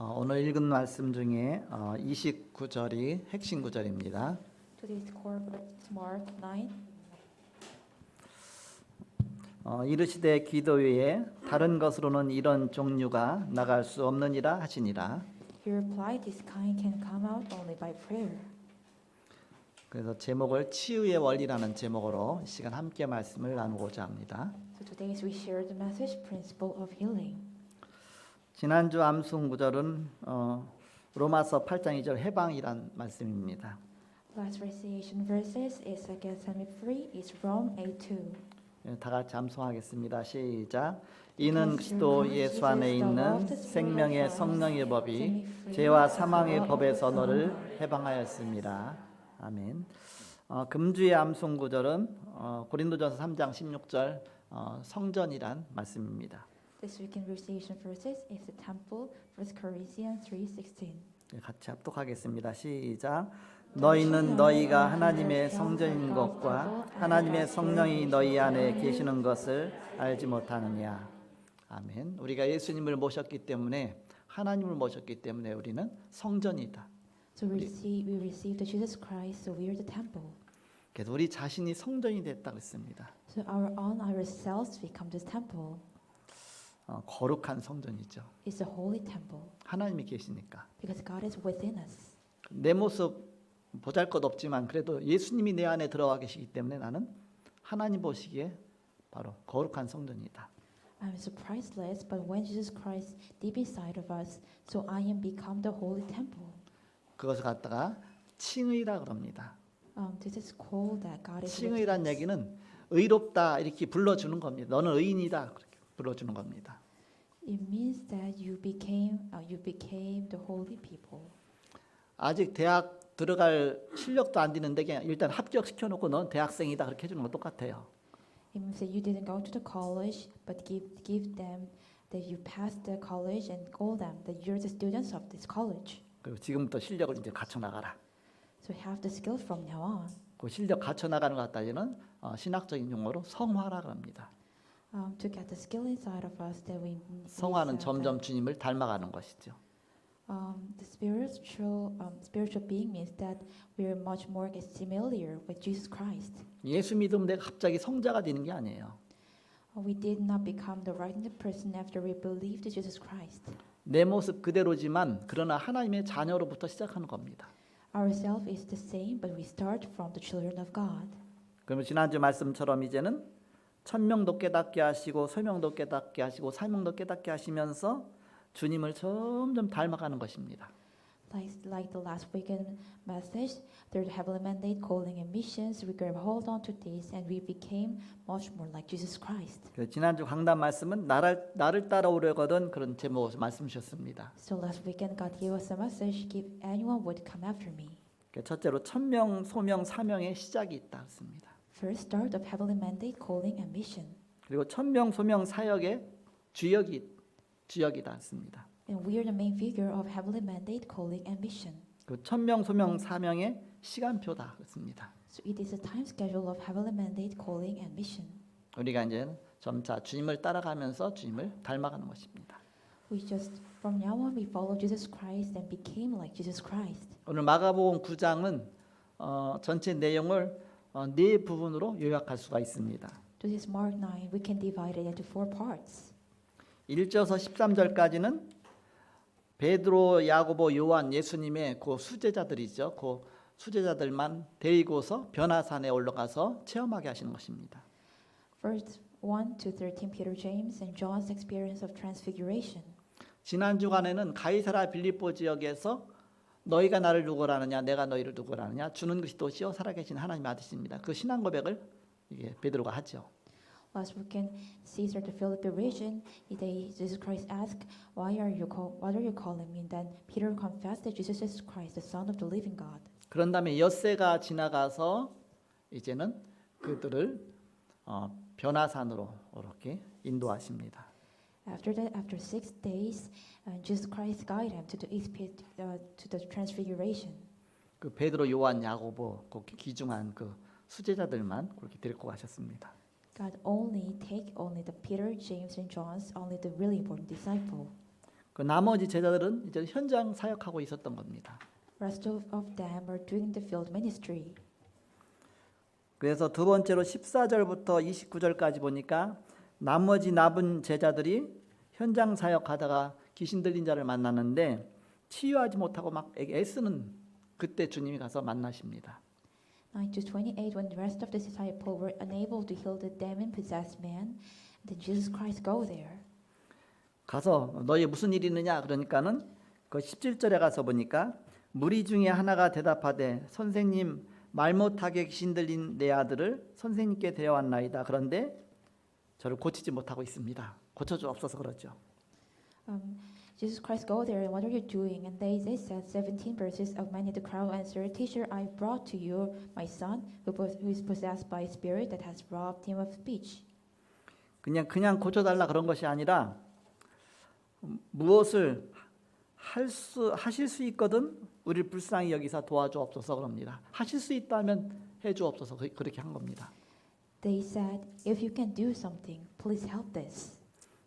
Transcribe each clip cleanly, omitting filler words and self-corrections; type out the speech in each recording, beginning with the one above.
오늘 읽은 말씀 중에 29절이 핵심 구절입니다. Today's core verse Mark 9. 이르시되 기도 외에 다른 것으로는 이런 종류가 나갈 수 없느니라 하시니라. He replied, "This kind can come out only by prayer." 그래서 제목을 치유의 원리라는 제목으로 이 시간 함께 말씀을 나누고자 합니다. So today we share the message principle of healing. 지난주 암송 구절은 로마서 8장 2절 해방이란 말씀입니다. Last recitation verses is 2 Timothy 3, is Rome 8:2. 다 같이 암송하겠습니다. 시작. 이는 그리스도 예수 안에 있는 생명의 성령의 법이 죄와 사망의 법에서 너를 해방하였습니다. 아멘. 금주의 암송 구절은 고린도전서 3장 16절 성전이란 말씀입니다. This weekend recitation verses is the temple, 1 Corinthians 3:16. 같이 합독하겠습니다. 시작. 너희는 너희가 하나님의 성전인 것과 하나님의 성령이 너희 안에 계시는 것을 알지 못하느냐. 아멘. 우리가 예수님을 모셨기 때문에 하나님을 모셨기 때문에 우리는 성전이다. So we receive Jesus Christ, so we are the temple. 그래서 우리 자신이 성전이 됐다고 했습니다. So on ourselves become this temple. 거룩한 성전이죠. It's a holy temple 하나님이 계시니까. because God is within us. 내 모습 보잘것없지만 그래도 예수님이 내 안에 들어와 계시기 때문에 나는 하나님 보시기에 바로 거룩한 성전이다. I'm so priceless, but when Jesus Christ deep inside of us, so I am become the holy temple. 그것을 갖다가 칭의라 그럽니다. This is called that God is within 칭의란 us. 얘기는 의롭다 이렇게 불러주는 겁니다. 너는 의인이다 그렇게 불러주는 겁니다. It means that you became the holy people. 아직 대학 들어갈 실력도 안 되는데 그냥 일단 합격시켜놓고 넌 대학생이다 그렇게 해주는 거 똑같아요. It means that you didn't go to the college, but give them that you passed the college and call them that you're the students of this college. 그리고 지금부터 실력을 이제 갖춰 나가라. So have the skill from now on. 그 실력 갖춰 나가는 것 갖다는 신학적인 용어로 성화라 합니다. To get the skill inside of us that we 성화는 점점 주님을 닮아가는 것이죠. The spiritual being means that we are much more familiar with Jesus Christ. 예수 믿으면 내가 갑자기 성자가 되는 게 아니에요. We did not become the right person after we believed in Jesus Christ. 내 모습 그대로지만 그러나 하나님의 자녀로부터 시작하는 겁니다. Ourself is the same, but we start from the children of God. 그러면 지난주 말씀처럼 이제는 천명도 깨닫게 하시고 소명도 깨닫게 하시고 사명도 깨닫게 하시면서 주님을 점점 닮아가는 것입니다. Like the last weekend message, there's heavenly mandate, calling, and missions. We grab hold on to this, and we became much more like Jesus Christ. 지난주 강단 말씀은 나를 따라오려거든 그런 제목 말씀 주셨습니다. So last weekend, God gave us a message: "If anyone would come after me." 첫째로 천명, 소명, 사명의 시작이 있다 했습니다. First, start of heavenly mandate, calling, and mission. 그리고 천명, 소명, 사역의 주역이다 했습니다. And we are the main figure of heavenly mandate, calling, and mission. 그 천명, 소명, 사명의 시간표다 했습니다. So it is a time schedule of heavenly mandate, calling, and mission. 우리가 이제 점차 주님을 따라가면서 주님을 닮아가는 것입니다. We just from now on we follow Jesus Christ and became like Jesus Christ. 오늘 마가복음 9장은 전체 내용을 네 부분으로 요약할 수가 있습니다. This is Mark 9. We can divide it into 4 parts. 1절에서 13절까지는 베드로, 야고보, 요한, 예수님의 그 수제자들이죠. 그 수제자들만 데리고서 변화산에 올라가서 체험하게 하시는 것입니다. Verse 1 to 13, Peter, James, and John's experience of transfiguration. 지난 주간에는 가이사라 빌립보 지역에서 너희가 나를 누구라 하느냐 내가 너희를 누구라 하느냐 주는 그리스도시요 살아계신 하나님 아들입니다. 그 신앙 고백을 이게 베드로가 하죠. Last weekend, Caesar the Philippi region, Jesus Christ asked, what are you calling me? And then Peter confessed that Jesus is Christ, the Son of the living God. 그런 다음에 엿새가 지나가서 이제는 그들을 변화산으로 이렇게 인도하십니다. After that, after 6 days, Jesus Christ guided him to the transfiguration. 그 베드로, 요한, 야고보 그 귀중한 그 수제자들만 그렇게 데리고 가셨습니다. God only take the Peter, James, and John's, only the really important disciple. 그 나머지 제자들은 이제 현장 사역하고 있었던 겁니다. Rest of them are doing the field ministry. 그래서 두 번째로 14절부터 29절까지 보니까 나머지 남은 제자들이 현장 사역하다가 귀신 들린 자를 만났는데 치유하지 못하고 막 애쓰는 그때 주님이 가서 만나십니다. 9 to 28, when the rest of the disciples were unable to heal the demon-possessed man, then Jesus Christ go there. 가서 너희 무슨 일이 있느냐 그러니까는 그 17절에 가서 보니까 무리 중에 하나가 대답하되 선생님 말 못하게 귀신 들린 내 아들을 선생님께 데려왔나이다. 그런데 저를 고치지 못하고 있습니다. 고쳐주옵소서 그러죠. Jesus Christ go there, and what are you doing? And they said, 17 verses of many the crowd answered, Teacher, I brought to you my son, who is possessed by a spirit that has robbed him of speech. 그냥 고쳐달라 그런 것이 아니라 무엇을 하실 수 있거든 우리를 불쌍히 여기서 도와주옵소서 그럽니다. 하실 수 있다면 해주옵소서 그렇게 한 겁니다. They said, If you can do something, please help this.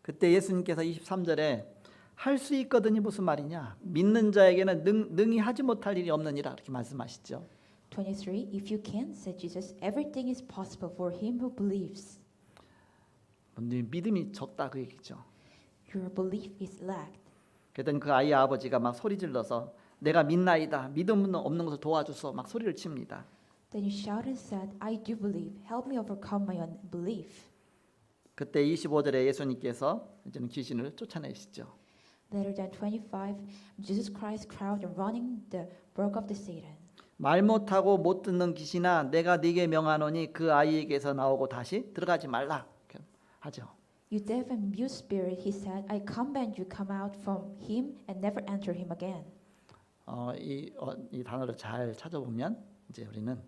그때 예수님께서 23절에 할 수 있거든이 무슨 말이냐? 믿는 자에게는 능히 하지 못할 일이 없느니라 이렇게 말씀하시죠. 23, If you can, said Jesus, everything is possible for him who believes. 믿음이 적다 그 얘기죠. Your belief is lacked. 그랬더니 그 아이의 아버지가 막 소리 질러서 내가 믿나이다. 믿음 없는 것을 도와주소 막 소리를 칩니다. Then he shouted and said, I do believe. Help me overcome my unbelief. 그때 25절에 예수님께서 이제는 귀신을 쫓아내시죠. Later than 25, Jesus Christ crowd running the broke of the Satan. 말 못하고 못 듣는 귀신아 내가 네게 명하노니 그 아이에게서 나오고 다시 들어가지 말라 이렇게 하죠. You deaf and mute spirit, he said, I command you come out from him and never enter him again. 이 단어를 잘 찾아보면 이제 우리는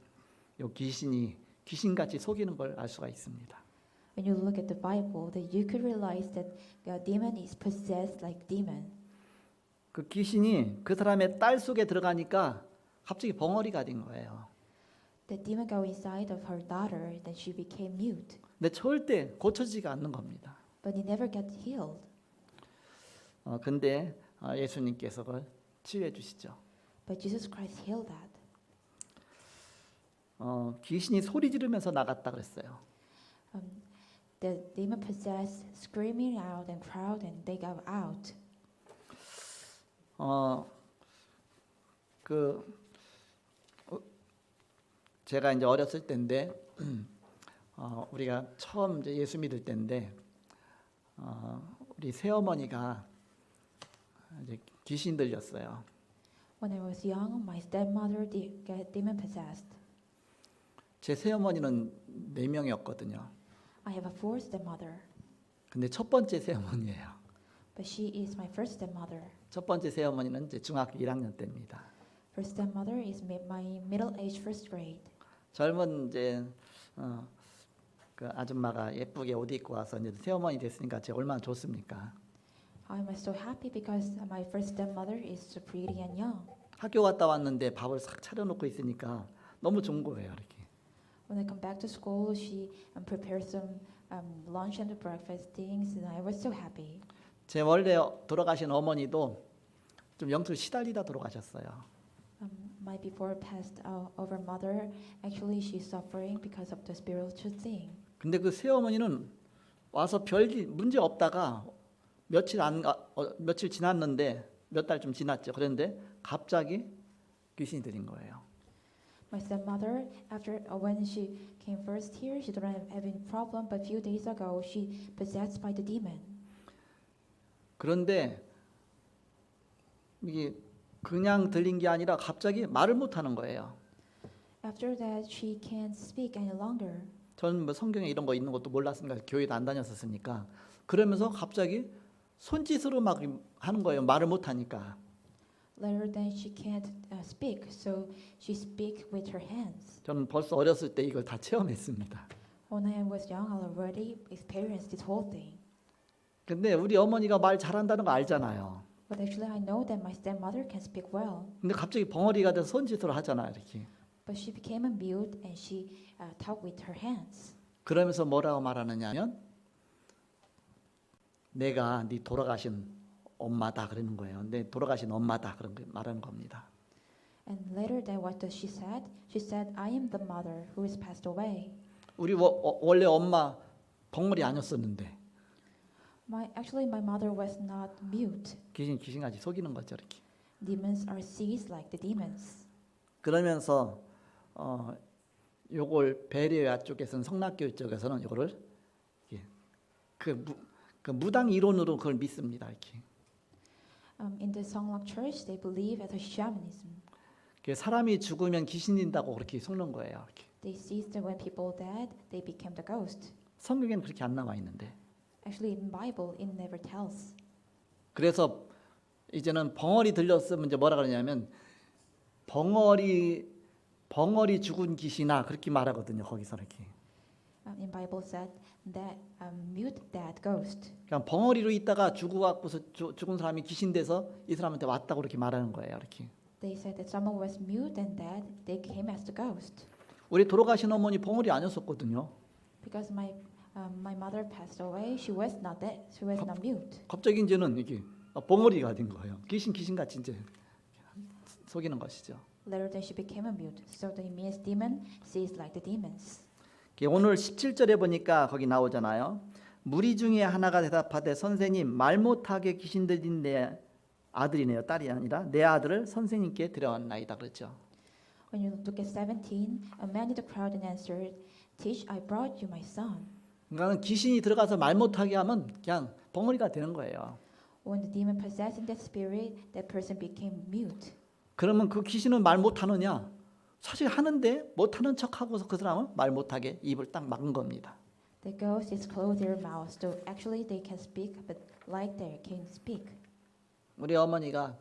이 귀신이 귀신같이 속이는 걸 알 수가 있습니다. When you look at the Bible, that you could realize that the demon is possessed like demon. 그 귀신이 그 사람의 딸 속에 들어가니까 갑자기 벙어리가 된 거예요. The demon go inside of her daughter, then she became mute. 근데 절대 고쳐지지가 않는 겁니다. But he never got healed. 근데 예수님께서 그걸 치유해 주시죠. But Jesus Christ healed that. 귀신이 소리 지르면서 나갔다 그랬어요. The demon possessed screaming out and crowd and they got out. 제가 이제 어렸을 때인데 우리가 처음 이제 예수 믿을 때인데 우리 새어머니가 이제 귀신 들렸어요. When I was young, my stepmother got demon possessed. 제 새어머니는 4명이었거든요. I have a fourth stepmother, 근데 첫 번째 새어머니예요. but she is my first stepmother. 첫 번째 새어머니는 이제 중학교 1학년 때입니다. First stepmother is my middle-aged first grade. 젊은 이제 그 아줌마가 예쁘게 옷 입고 와서 이제 새어머니 됐으니까 제가 얼마나 좋습니까? I'm so happy because my first stepmother is so pretty and young. 학교 갔다 왔는데 밥을 싹 차려놓고 있으니까 너무 좋은 거예요, 이렇게. When I come back to school, she prepared some lunch and breakfast things, and I was so happy. 제 원래 돌아가신 어머니도 좀 영적으로 시달리다 돌아가셨어요. My before passed over mother, actually she's suffering because of the spiritual thing. 근데 그 새어머니는 와서 별 문제 없다가 며칠 지났는데 몇 달 좀 지났죠. 그런데 갑자기 귀신이 들린 거예요. My stepmother, after when she came first here, she didn't have any problem, but few days ago she possessed by the demon. 그런데 이게 그냥 들린 게 아니라 갑자기 말을 못 하는 거예요. After that, she can't speak any longer. 저는 뭐 성경에 이런 거 있는 것도 몰랐으니까 교회도 안 다녔었으니까 그러면서 갑자기 손짓으로 막 하는 거예요. 말을 못 하니까. Later, then she can't speak, so she speak with her hands. 저는 벌써 어렸을 때 이걸 다 체험했습니다. When I was young, I already experienced this whole thing. 근데 우리 어머니가 말 잘한다는 거 알잖아요. But actually, I know that my stepmother can speak well. 근데 갑자기 벙어리가 돼서 손짓으로 하잖아요, 이렇게. But she became a mute and she talked with her hands. 그러면서 뭐라고 말하느냐면 내가 네 돌아가신 엄마다 그러는 거예요. 내 돌아가신 엄마다 그런 거 말하는 겁니다. And later then what does she said? She said, I am the mother who is passed away. 우리 원래 엄마 벙어리 아니었었는데 Actually my mother was not mute. 귀신같이 속이는 거죠 이렇게. Demons are seized like the demons. 그러면서 요걸 베레아 쪽에서는 성락교회 쪽에서는 요거를 이렇게 그 무당 이론으로 그걸 믿습니다 이렇게. In the Songlak Church, they believe as a shamanism. 사람이 죽으면 귀신 된다고 그렇게 속는 거예요 이렇게. They seized that when people died, they became the ghost. 성경에는 그렇게 안 나와 있는데. Actually, in Bible, it never tells. 그래서 이제는 벙어리 들렸으면 이제 뭐라 그러냐면 벙어리 죽은 귀신아 그렇게 말하거든요. 거기서 이렇게. In Bible said that mute dead ghost. 그냥 벙어리로 있다가 죽어갖고서 죽은 사람이 귀신 돼서 이 사람한테 왔다고 그렇게 말하는 거예요. 이렇게. They said that someone was mute and dead. They came as the ghost. 우리 돌아가신 어머니 벙어리 아니었었거든요. Because my mother passed away, she was not dead. She was not mute. 갑자기 이제는 이게 벙어리가 된 거예요. 귀신같이 이제 속이는 것이죠. Later then she became a mute. So that it means demon sees like the demons. 오늘 17절에 보니까 거기 나오잖아요. 무리 중에 하나가 대답하되 선생님 말 못하게 귀신 들린 내 아들이네요. 딸이 아니라 내 아들을 선생님께 데려왔나이다 그랬죠. When you look at 17, a man in the crowd and answered, Teach, I brought you my son. 그러니까 귀신이 들어가서 말 못하게 하면 그냥 벙어리가 되는 거예요. When the demon possessed in that spirit, that person became mute. 그러면 그 귀신은 말 못하느냐? 사실 하는데 못하는 척하고서 그 사람은 말 못하게 입을 딱 막은 겁니다. The ghost is closed their mouths, so actually they can speak, but like they can't speak. 우리 어머니가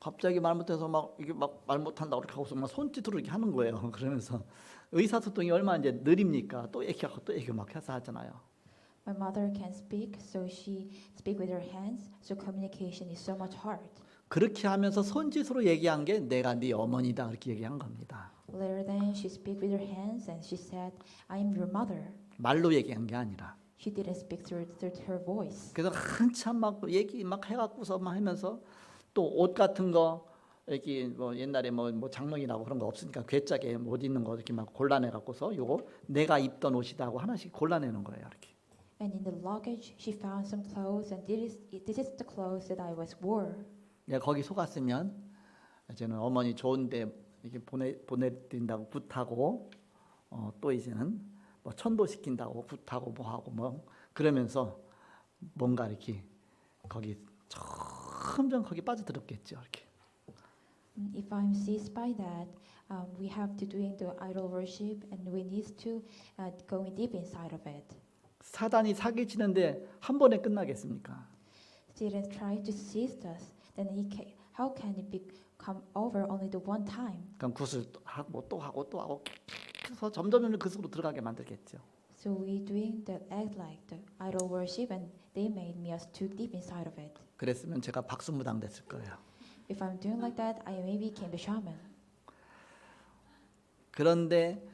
갑자기 말 못해서 막 이게 막 말 못한다 그렇게 하고서 막 손짓으로 이렇게 하는 거예요. 그러면서 의사소통이 얼마나 이제 느립니까? 또 얘기하고 또 얘기 막 해서 하잖아요. My mother can speak, so she speak with her hands, so communication is so much hard. 그렇게 하면서 손짓으로 얘기한 게 내가 네 어머니다 그렇게 얘기한 겁니다. Later then she speak with her hands and she said, I am your mother. 말로 얘기한 게 아니라. She didn't speak through her voice. 그래서 한참 막 얘기 막 해갖고서 막 하면서 또 옷 같은 거 이렇게 뭐 옛날에 뭐 장롱이라고 그런 거 없으니까 괴짝에 못 입는 거 이렇게 막 골라내갖고서 요거 내가 입던 옷이다 하고 하나씩 골라내는 거예요 이렇게. And in the luggage she found some clothes and this is the clothes that I was wore. 내가 거기 속았으면 이제는 어머니 좋은데 이렇게 보내드린다고 굿하고 또 이제는 뭐 천도시킨다고 굿하고 뭐하고 뭐 그러면서 뭔가 이렇게 거기 점점 거기 빠져들었겠죠 이렇게. If I'm seized by that, we have to doing the idol worship and we need to going deep inside of it. 사단이 사기치는데 한 번에 끝나겠습니까? Satan tried to seize us, then how can it come over only the one time? 그럼 굿을 하고 또 하고 또 하고 그래서 점점 그 속으로 들어가게 만들겠죠. So we doing the act like the idol worship, and they made me us too deep inside of it. 그랬으면 제가 박수무당 됐을 거예요. If I'm doing like that, I maybe became the shaman. 그런데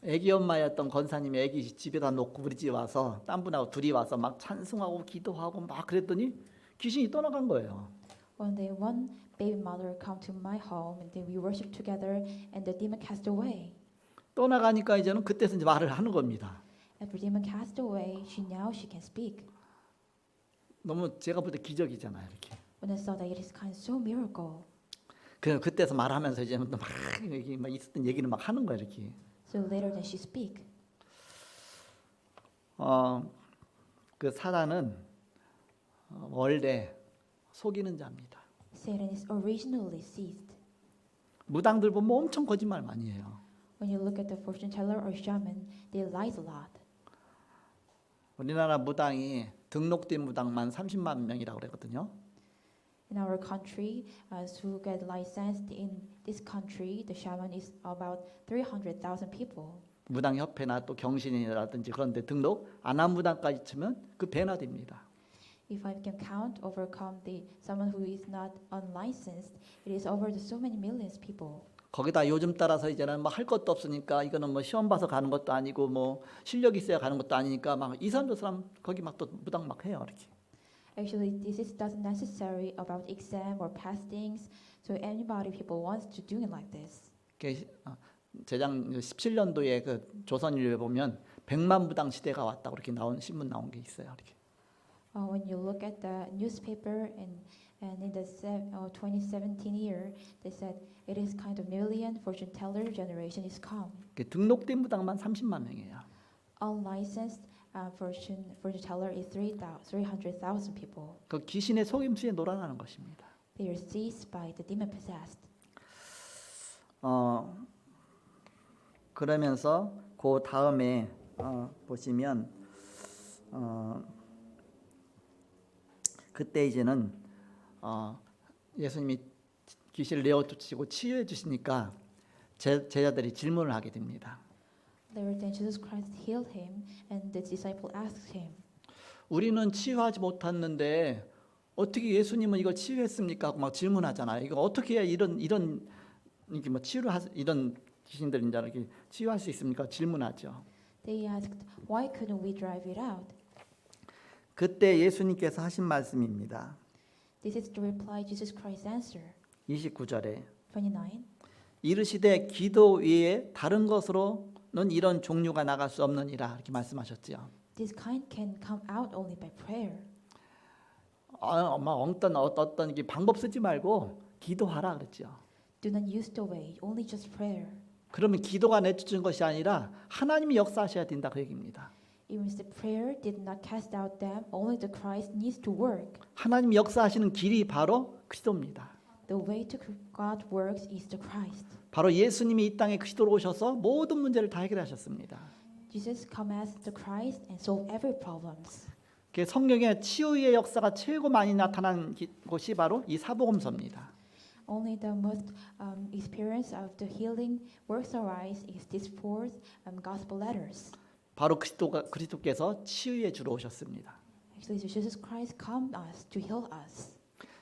애기 엄마였던 권사님이 애기 집에다 놓고 우리 집에 와서 딴 분하고 둘이 와서 막 찬송하고 기도하고 막 그랬더니 귀신이 떠나간 거예요. One day, one baby mother come to my home, and then we worship together, and the demon cast away. 떠나가니까 이제는 그때서 이제 말을 하는 겁니다. After demon cast away, now she can speak. 너무 제가 볼 때 기적이잖아요, 이렇게. When I saw that it is kind of so miracle. 그때서 말하면서 이제 막 여기 막 있었던 얘기를 막 하는 거예요, 이렇게. So later then she speak. 그 사단은 원래 속이는 자입니다. Satan is originally seized. 무당들 보면 엄청 거짓말 많이 해요. When you look at the fortune teller or shaman, they lies a lot. 우리나라 무당이 등록된 무당만 30만 명이라고 그러거든요. In our country, who get licensed in this country, the shaman is about 300,000 people. 무당협회나 또 경신이라든지 그런데 등록 안 한 무당까지 치면 그 배나 됩니다. If I can count, overcome someone who is not unlicensed, it is over so many millions people. 거기다 요즘 따라서 이제는 뭐 할 것도 없으니까 이거는 뭐 시험 봐서 가는 것도 아니고 뭐 실력 있어야 가는 것도 아니니까 막 이 사람 저 사람 거기 막 또 무당 막 해요 이렇게. Actually, doesn't necessary about exam or past things. So anybody people wants to do it like this. 재작 17년도에 그 조선일보에 보면 100만 부당 시대가 왔다고 이렇게 나온 신문 나온 게 있어요. 이렇게. When you look at the newspaper and in the 2017 year, they said it is kind of million fortune teller generation is come. 등록된 부당만 30만 명이에요. Unlicensed fortune teller is 300,000 people. 그 귀신의 속임수에 놀아나는 것입니다. They are seized by the demon possessed. 그러면서 그 다음에 보시면 그때 이제는 예수님이 귀신을 내어쫓으시고 치유해 주시니까 제자들이 질문을 하게 됩니다. There then Jesus Christ healed him, and the disciple asked him, 우리는 치유하지 못했는데 어떻게 예수님은 이걸 치유했습니까? 하고 막 질문하잖아요. 이거 어떻게 해야 이런 이게 뭐 이런 귀신들 이렇게 치유할 수 있습니까? 질문하죠. They asked, why couldn't we drive it out? 그때 예수님께서 하신 말씀입니다. This is the reply Jesus Christ answered. 29절에 29. 이르시되 기도 외에 다른 것으로는 이런 종류가 나갈 수 없느니라 이렇게 말씀하셨죠. This kind can come out only by prayer. 어떤 이게 방법 쓰지 말고 기도하라 그랬죠. Do not use the way, only just prayer. 그러면 기도가 내쫓은 것이 아니라 하나님이 역사하셔야 된다 그 얘기입니다. It means the prayer did not cast out them, only the Christ needs to work. 하나님이 역사하시는 길이 바로 그리스도입니다. The way to God works is the Christ. 바로 예수님이 이 땅에 그리스도로 오셔서 모든 문제를 다 해결하셨습니다. Jesus come as the Christ and solve every problems. 성경에 치유의 역사가 최고 많이 나타난 곳이 바로 이 사복음서입니다. Only the most experience of the healing works arise is these four gospel letters. 바로 그리스도께서 치유의 주로 오셨습니다. Actually, Jesus Christ come us to heal us.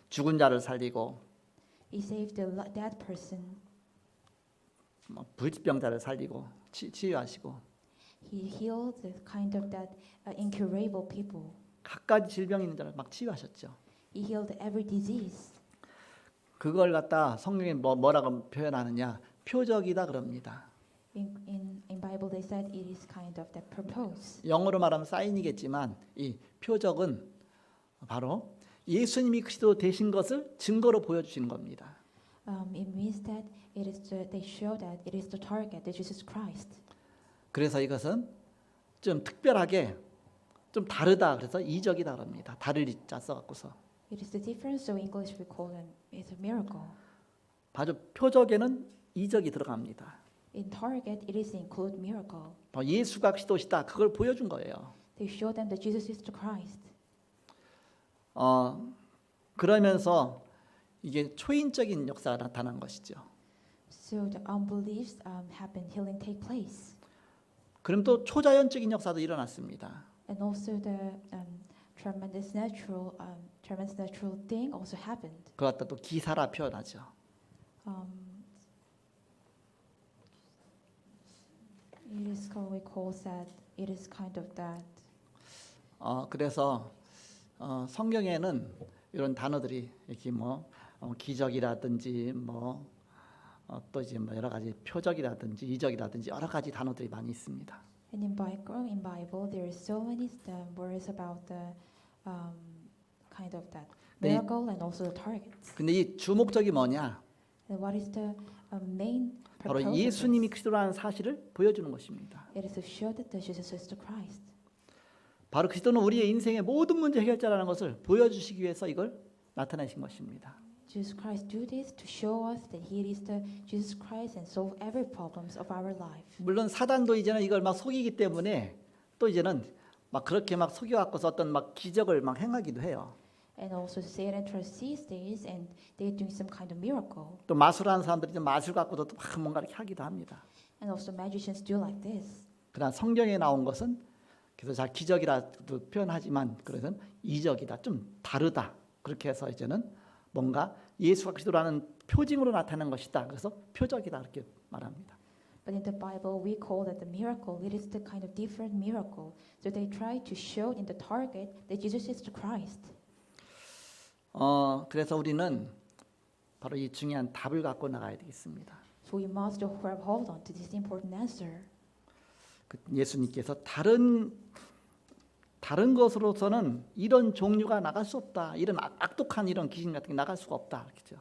죽은 자를 살리고 He saved the dead person. 불치병자를 살리고 치유하시고 He healed the kind of that incurable people. 각가지 질병 있는 자를 막 치유하셨죠. He healed every disease. 그걸 갖다 성경에 뭐라고 표현하느냐? 표적이다 그럽니다. In Bible they said it is kind of that purpose. 영어로 말하면 사인이겠지만 이 표적은 바로 예수님이 그리스도 되신 것을 증거로 보여주시는 겁니다. It means that they show that it is the target, that Jesus Christ. 그래서 이것은 좀 특별하게 좀 다르다 그래서 이적이다 그럽니다. 다를 이자 써갖고서. It is the difference, so English we call it it's a miracle. 바로 표적에는 이적이 들어갑니다. In target, it is include miracle. 예수가 그리스도시다 그걸 보여준 거예요. They show them that Jesus is the Christ. 그러면서 이게 초인적인 역사가 나타난 것이죠. So the unbeliefs happen, healing take place. 그럼 또 초자연적인 역사도 일어났습니다. And also the tremendous natural thing also happened. 그걸 갖다 또 기사라 표현하죠. It is called, we call that it is kind of that. 그래서 성경에는 이런 단어들이 이렇게 기적이라든지 또 이제 여러 가지 표적이라든지 이적이라든지 여러 가지 단어들이 많이 있습니다. And in Bible there is so many words about the kind of that miracle and also the targets. 근데 이 주목적이 뭐냐? And what is the main 바로 purpose? 예수님이 그리스도라는 사실을 보여주는 것입니다. It is to show that Jesus is the Christ. 바로 그리스도는 우리의 인생의 모든 문제 해결자라는 것을 보여주시기 위해서 이걸 나타내신 것입니다. Jesus Christ do this to show us that He is the Jesus Christ and solve every problems of our life. 물론 사단도 이제는 이걸 막 속이기 때문에 또 이제는 막 그렇게 막 속여갖고서 어떤 막 기적을 막 행하기도 해요. And also Satan tries to seize this and they're doing some kind of miracle. 또 마술하는 사람들이 좀 마술 갖고도 또 막 뭔가 이렇게 하기도 합니다. And also magicians do like this. 그러나 성경에 나온 것은 그래서 잘 기적이라도 표현하지만 그것은 이적이다, 좀 다르다. 그렇게 해서 이제는 뭔가 예수가 그리스도라는 표징으로 나타난 것이다. 그래서 표적이다 이렇게 말합니다. But in the Bible, we call that the miracle. It is the kind of different miracle. So they try to show in the target that Jesus is the Christ. 그래서 우리는 바로 이 중요한 답을 갖고 나가야 되겠습니다. So we must grab hold on to this important answer. 예수님께서 다른 것으로서는 이런 종류가 나갈 수 없다. 이런 악독한 이런 귀신 같은 게 나갈 수가 없다. 그렇죠?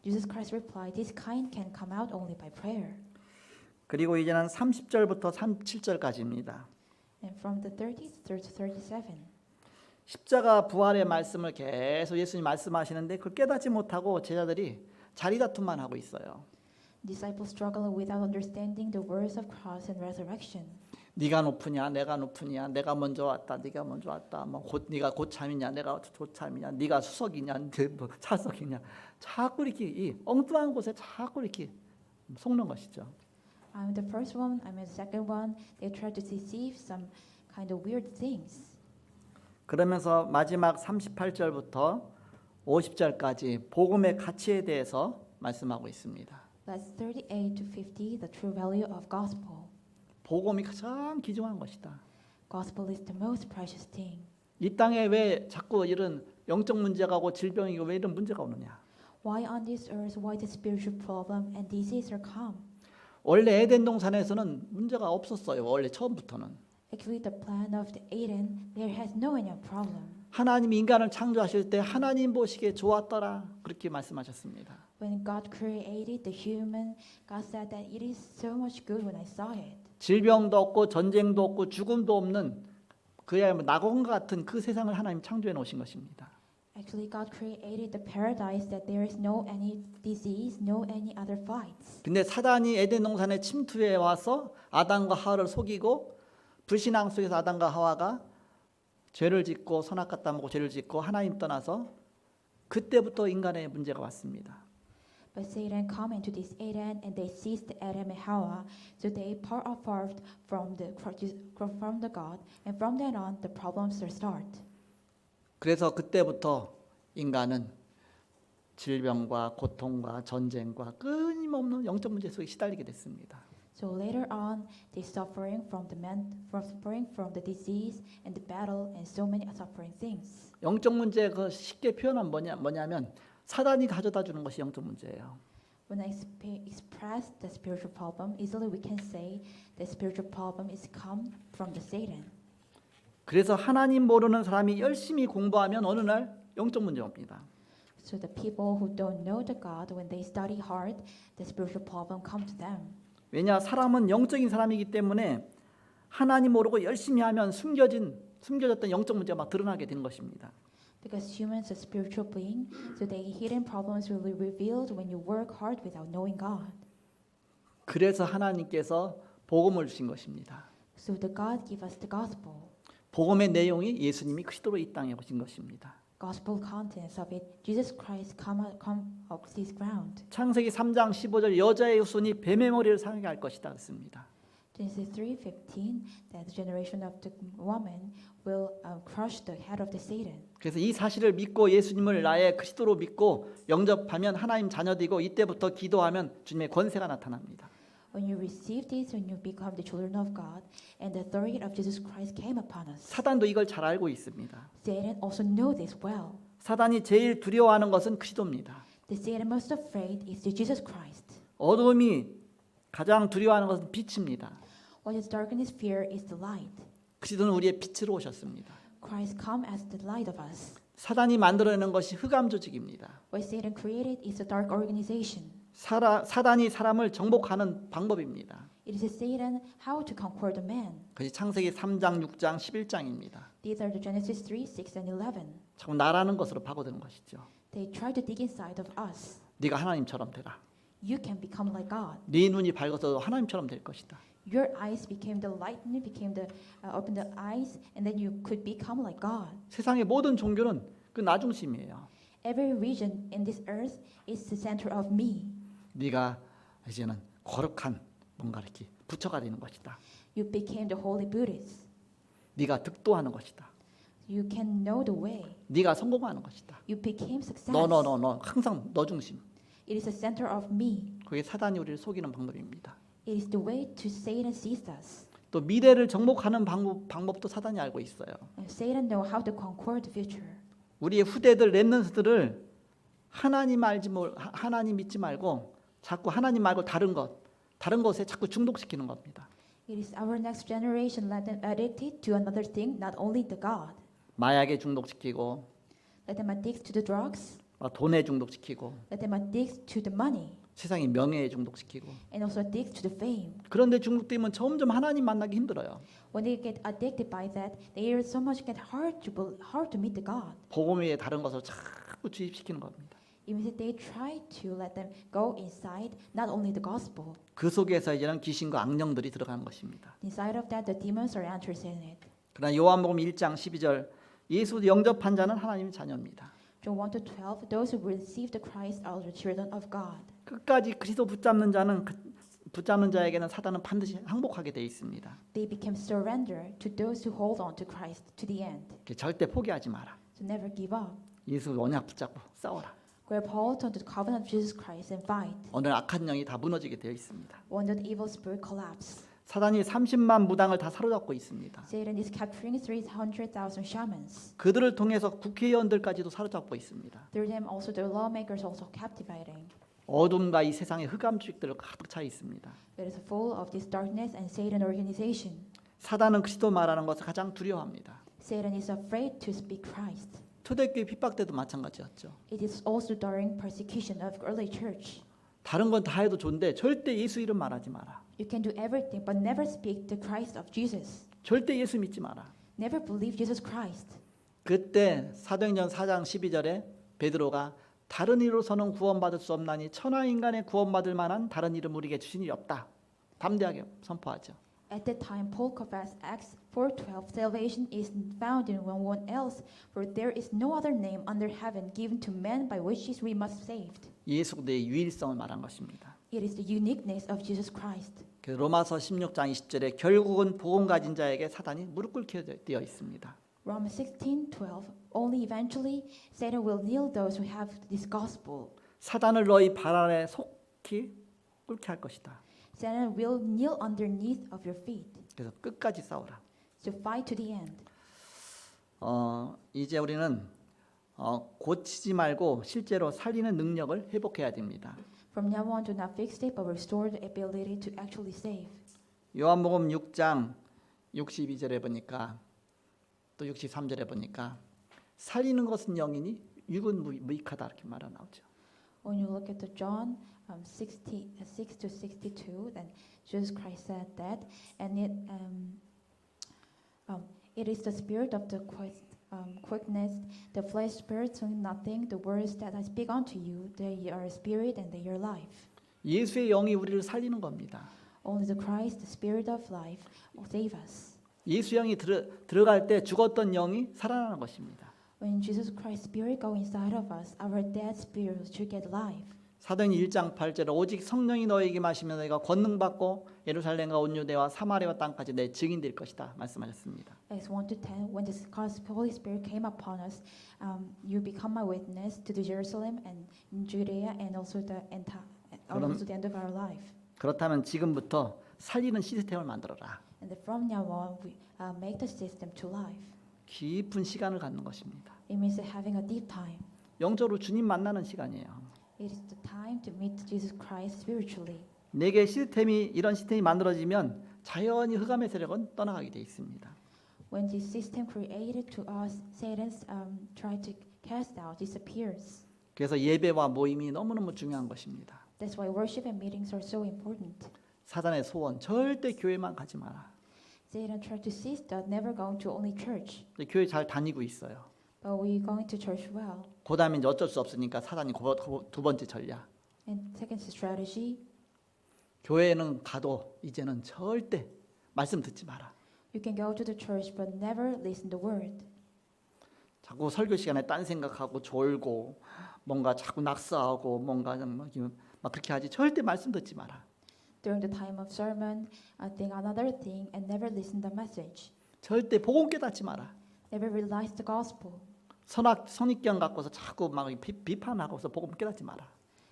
Jesus Christ replied, "This kind can come out only by prayer." 그리고 이제는 30절부터 37절까지입니다. And from the 30th to 37, 십자가 부활의 말씀을 계속 예수님 말씀하시는데 그걸 깨닫지 못하고 제자들이 자리다툼만 하고 있어요. disciples struggle without understanding the words of cross and resurrection. 네가 높으냐, 내가 높으냐, 내가 먼저 왔다, 네가 먼저 왔다, 네가 고참이냐, 내가 고참이냐, 네가 수석이냐, 뭐 차석이냐, 자꾸 이렇게 이 엉뚱한 곳에 자꾸 이렇게 속는 것이죠. I'm the first one. I'm the second one. They try to deceive some kind of weird things. 그러면서 마지막 38절부터 50절까지 복음의 가치에 대해서 말씀하고 있습니다. That's 38 to 50, the true value of gospel. 복음이 가장 귀중한 것이다. Gospel is the most precious thing. 이 땅에 왜 자꾸 이런 영적 문제가고 질병이고 왜 이런 문제가 오느냐? Why on this earth, why the spiritual problem and disease are come? 원래 에덴 동산에서는 문제가 없었어요. 원래 처음부터는. Actually, the plan of the Eden, there has no any problem. 하나님이 인간을 창조하실 때 하나님 보시기에 좋았더라. 그렇게 말씀하셨습니다. When God created the human, God said that it is so much good when I saw it. 질병도 없고 전쟁도 없고 죽음도 없는 그야말로 낙원과 같은 그 세상을 하나님 창조해 놓으신 것입니다. Actually, God created the paradise that there is no any disease, no any other fights. 근데 사단이 에덴 동산에 침투해 와서 아담과 하와를 속이고 불신앙 속에서 아담과 하와가 죄를 짓고 선악과 따먹고 죄를 짓고 하나님 떠나서 그때부터 인간의 문제가 왔습니다. But Satan come into this Eden and they seized Adam and Hawa, so they part apart from the God, and from then on the problems start. 그래서 그때부터 인간은 질병과 고통과 전쟁과 끊임없는 영적 문제 속에 시달리게 됐습니다. So later on, they suffering from the disease and the battle and so many suffering things. 영적 문제 그 쉽게 표현하면 뭐냐면 사단이 가져다 주는 것이 영적 문제예요. When I express the spiritual problem, easily we can say the spiritual problem is come from the Satan. 그래서 하나님 모르는 사람이 열심히 공부하면 어느 날 영적 문제 옵니다. So the people who don't know the God, when they study hard, the spiritual problem come to them. 왜냐 사람은 영적인 사람이기 때문에 하나님 모르고 열심히 하면 숨겨졌던 영적 문제가 막 드러나게 되는 것입니다. Because humans are spiritual beings, so the hidden problems will be revealed when you work hard without knowing God. 그래서 하나님께서 복음을 주신 것입니다. So the God give us the gospel. 복음의 내용이 예수님이 그리스도로 이 땅에 오신 것입니다. Gospel contents of it, Jesus Christ come up this ground. 창세기 3장 15절 여자의 후손이 뱀의 머리를 상하게 할 것이다 그랬습니다. Genesis 3:15, that the generation of the woman will crush the head of the Satan. 그래서 이 사실을 믿고 예수님을 나의 그리스도로 믿고 영접하면 하나님 자녀되고 이때부터 기도하면 주님의 권세가 나타납니다. When you receive this, when you become the children of God, and the authority of Jesus Christ came upon us. 사단도 이걸 잘 알고 있습니다. Satan also know this well. 사단이 제일 두려워하는 것은 그리스도입니다. The Satan most afraid is the Jesus Christ. 어둠이 가장 두려워하는 것은 빛입니다. What is darkness fear is the light. 그리스도는 우리의 빛으로 오셨습니다. Christ come as the light of us. 사단이 만들어내는 것이 흑암 조직입니다. What Satan created is a dark organization. 사단이 사람을 정복하는 방법입니다. It is Satan how to conquer the man. 그것이 창세기 3장, 6장, 11장입니다. These are the Genesis 3, 6, and 11. 자꾸 나라는 것으로 파고드는 것이죠. They try to dig inside of us. 네가 하나님처럼 되라. You can become like God. 네 눈이 밝아서 하나님처럼 될 것이다. Your eyes became the light, and you became open the eyes, and then you could become like God. 세상의 모든 종교는 그 나중심이에요. Every region in this earth is the center of me. 네가 이제는 거룩한 뭔가 이렇게 부처가 되는 것이다. You became the holy Buddhist. 네가 득도하는 것이다. You can know the way. 네가 성공하는 것이다. You became success. 너 항상 너 중심. It is the center of me. 그게 사단이 우리를 속이는 방법입니다. It is the way to Satan sees us. 또 미래를 정복하는 방법도 사단이 알고 있어요. And Satan know how to conquer the future. 우리의 후대들 렘넌트들을 하나님 믿지 말고 자꾸 하나님 말고 다른 것에 자꾸 중독시키는 겁니다. It is our next generation let them addicted to another thing, not only the God. 마약에 중독시키고 Let them addict to the drugs. 돈에 중독시키고 Let them addict to the money. 세상의 명예에 중독시키고 And also addict to the fame. 그런데 중독되면 점점 하나님 만나기 힘들어요. When they get addicted by that, they are so much get hard to meet the God. 복음 외에 다른 것을 자꾸 주입시키는 겁니다. Even if they try to let them go inside, not only the gospel. 그 속에서 이제는 귀신과 악령들이 들어가는 것입니다. Inside of that, the demons are enters in it. 그러나 요한복음 1장 12절 예수 영접한 자는 하나님의 자녀입니다. John 1 to 12, those who receive the Christ are the children of God. 끝까지 그리스도 붙잡는 자에게는 사단은 반드시 항복하게 돼 있습니다. They became surrender to those who hold on to Christ to the end. 절대 포기하지 마라. So never give up. 예수 언약 붙잡고 싸워라. Grab hold onto the covenant of Jesus Christ and fight. 오늘 악한 영이 다 무너지게 되어 있습니다. When the evil spirit collapse. 사단이 30만 무당을 다 사로잡고 있습니다. Satan is capturing 300,000 shamans. 그들을 통해서 국회의원들까지도 사로잡고 있습니다. Through them also the lawmakers also captivating. 어둠과 이 세상의 흑암 주식들을 가득 차 있습니다. It is full of this darkness and Satan organization. 사단은 그리스도 말하는 것을 가장 두려워합니다. Satan is afraid to speak Christ. 초대교회 핍박 때도 마찬가지였죠. It is also during persecution of early church. 다른 건 다 해도 좋은데 절대 예수 이름 말하지 마라. You can do everything but never speak the Christ of Jesus. 절대 예수 믿지 마라. Never believe Jesus Christ. 그때 사도행전 4장 12절에 베드로가 다른 이로서는 구원받을 수 없나니 천하 인간의 구원받을 만한 다른 이름 우리에게 주신 일이 없다. 담대하게 선포하죠. At that time, Paul confessed Acts 4:12, salvation is found in one else, for there is no other name under heaven given to men by which we must be saved. 예수 그리스도의 유일성을 말한 것입니다. It is the uniqueness of Jesus Christ. 그래서 로마서 16장 20절에 결국은 복음 가진 자에게 사단이 무릎 꿇게 되어 있습니다. Romans 16:12, only eventually Satan will kneel those who have this gospel. 사단을 너희 발 아래 속히 꿇게 할 것이다. Satan will kneel underneath of your feet. 그래서 끝까지 싸우라. So fight to the end. 이제 우리는 고치지 말고 실제로 살리는 능력을 회복해야 됩니다. From now on, do not fix it, but restore the ability to actually save. 요한복음 6장 62절에 보니까 또 63절에 보니까 살리는 것은 영이니 육은 무익하다 이렇게 말이 나오죠. When you look at the John 6 to 62, then Jesus Christ said that, and it is the spirit of the quickness, the flesh spirits doing nothing. The words that I speak unto you, they are spirit and they are life. 예수의 영이 우리를 살리는 겁니다. Only the Christ, the spirit of life, will save us. 예수 영이 들어갈 때 죽었던 영이 살아나는 것입니다. When Jesus Christ's spirit go inside of us, our dead spirit should get life. 사도행전 1장 8절에 오직 성령이 너희에게 마시면 너희가 권능 받고 예루살렘과 온 유대와 사마리아 땅까지 내 증인 될 것이다 말씀하셨습니다. Acts 1 to 10, when the Holy Spirit came upon us, you become my witness to the Jerusalem and Judea and also the end of our life. 그렇다면 지금부터 살리는 시스템을 만들어라. And from now on, we make the system to life. 깊은 시간을 갖는 것입니다. It means having a deep time. 영적으로 주님 만나는 시간이에요. It is the time to meet Jesus Christ spiritually. 내게 이런 시스템이 만들어지면 자연히 흑암의 세력은 떠나가게 돼 있습니다. When this system created to us, Satan's try to cast out disappears. 그래서 예배와 모임이 너무너무 중요한 것입니다. That's why worship and meetings are so important. 사단의 소원 절대 교회만 가지 마라. Satan tried to seize that, never going to only church. 교회 잘 다니고 있어요. But we going to church well. 그다음에 이제 어쩔 수 없으니까 사단이 두 번째 전략. And second strategy, 교회는 가도 이제는 절대 말씀 듣지 마라. you can go to the church but never listen the word. 자꾸 설교 시간에 딴 생각하고 졸고 뭔가 자꾸 낙서하고 뭔가 막 그렇게 하지 절대 말씀 듣지 마라. During the time of sermon, think another thing and never listen the message. 절대 복음 깨닫지 마라. Never realize the gospel. 선입견 갖고서 자꾸 막 비판하고서 복음 깨닫지 마라.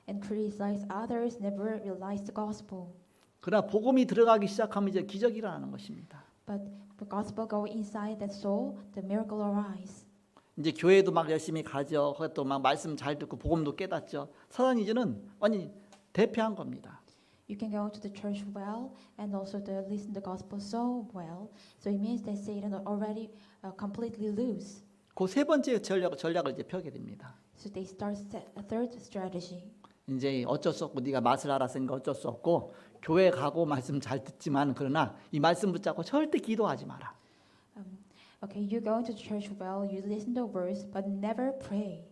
And criticize others, never realize the gospel. 그러나 복음이 들어가기 시작하면 이제 기적이 일어나는 것입니다. But the gospel go inside that soul, the miracle arise. 이제 교회도 막 열심히 가죠. 그것도 막 말씀 잘 듣고 복음도 깨닫죠. 사단이 이제는 완전히 대패한 겁니다. You can go to the church well and also to listen the gospel so well. So it means that Satan already completely lose. 그 세 번째 전략을 이제 펴게 됩니다. So they start a third strategy. 이제 어쩔 수 없고 네가 맛을 알았으니까 어쩔 수 없고 교회 가고 말씀 잘 듣지만 그러나 이 말씀 붙잡고 절대 기도하지 마라. Okay, you go into the church well, you listen to words, but never pray.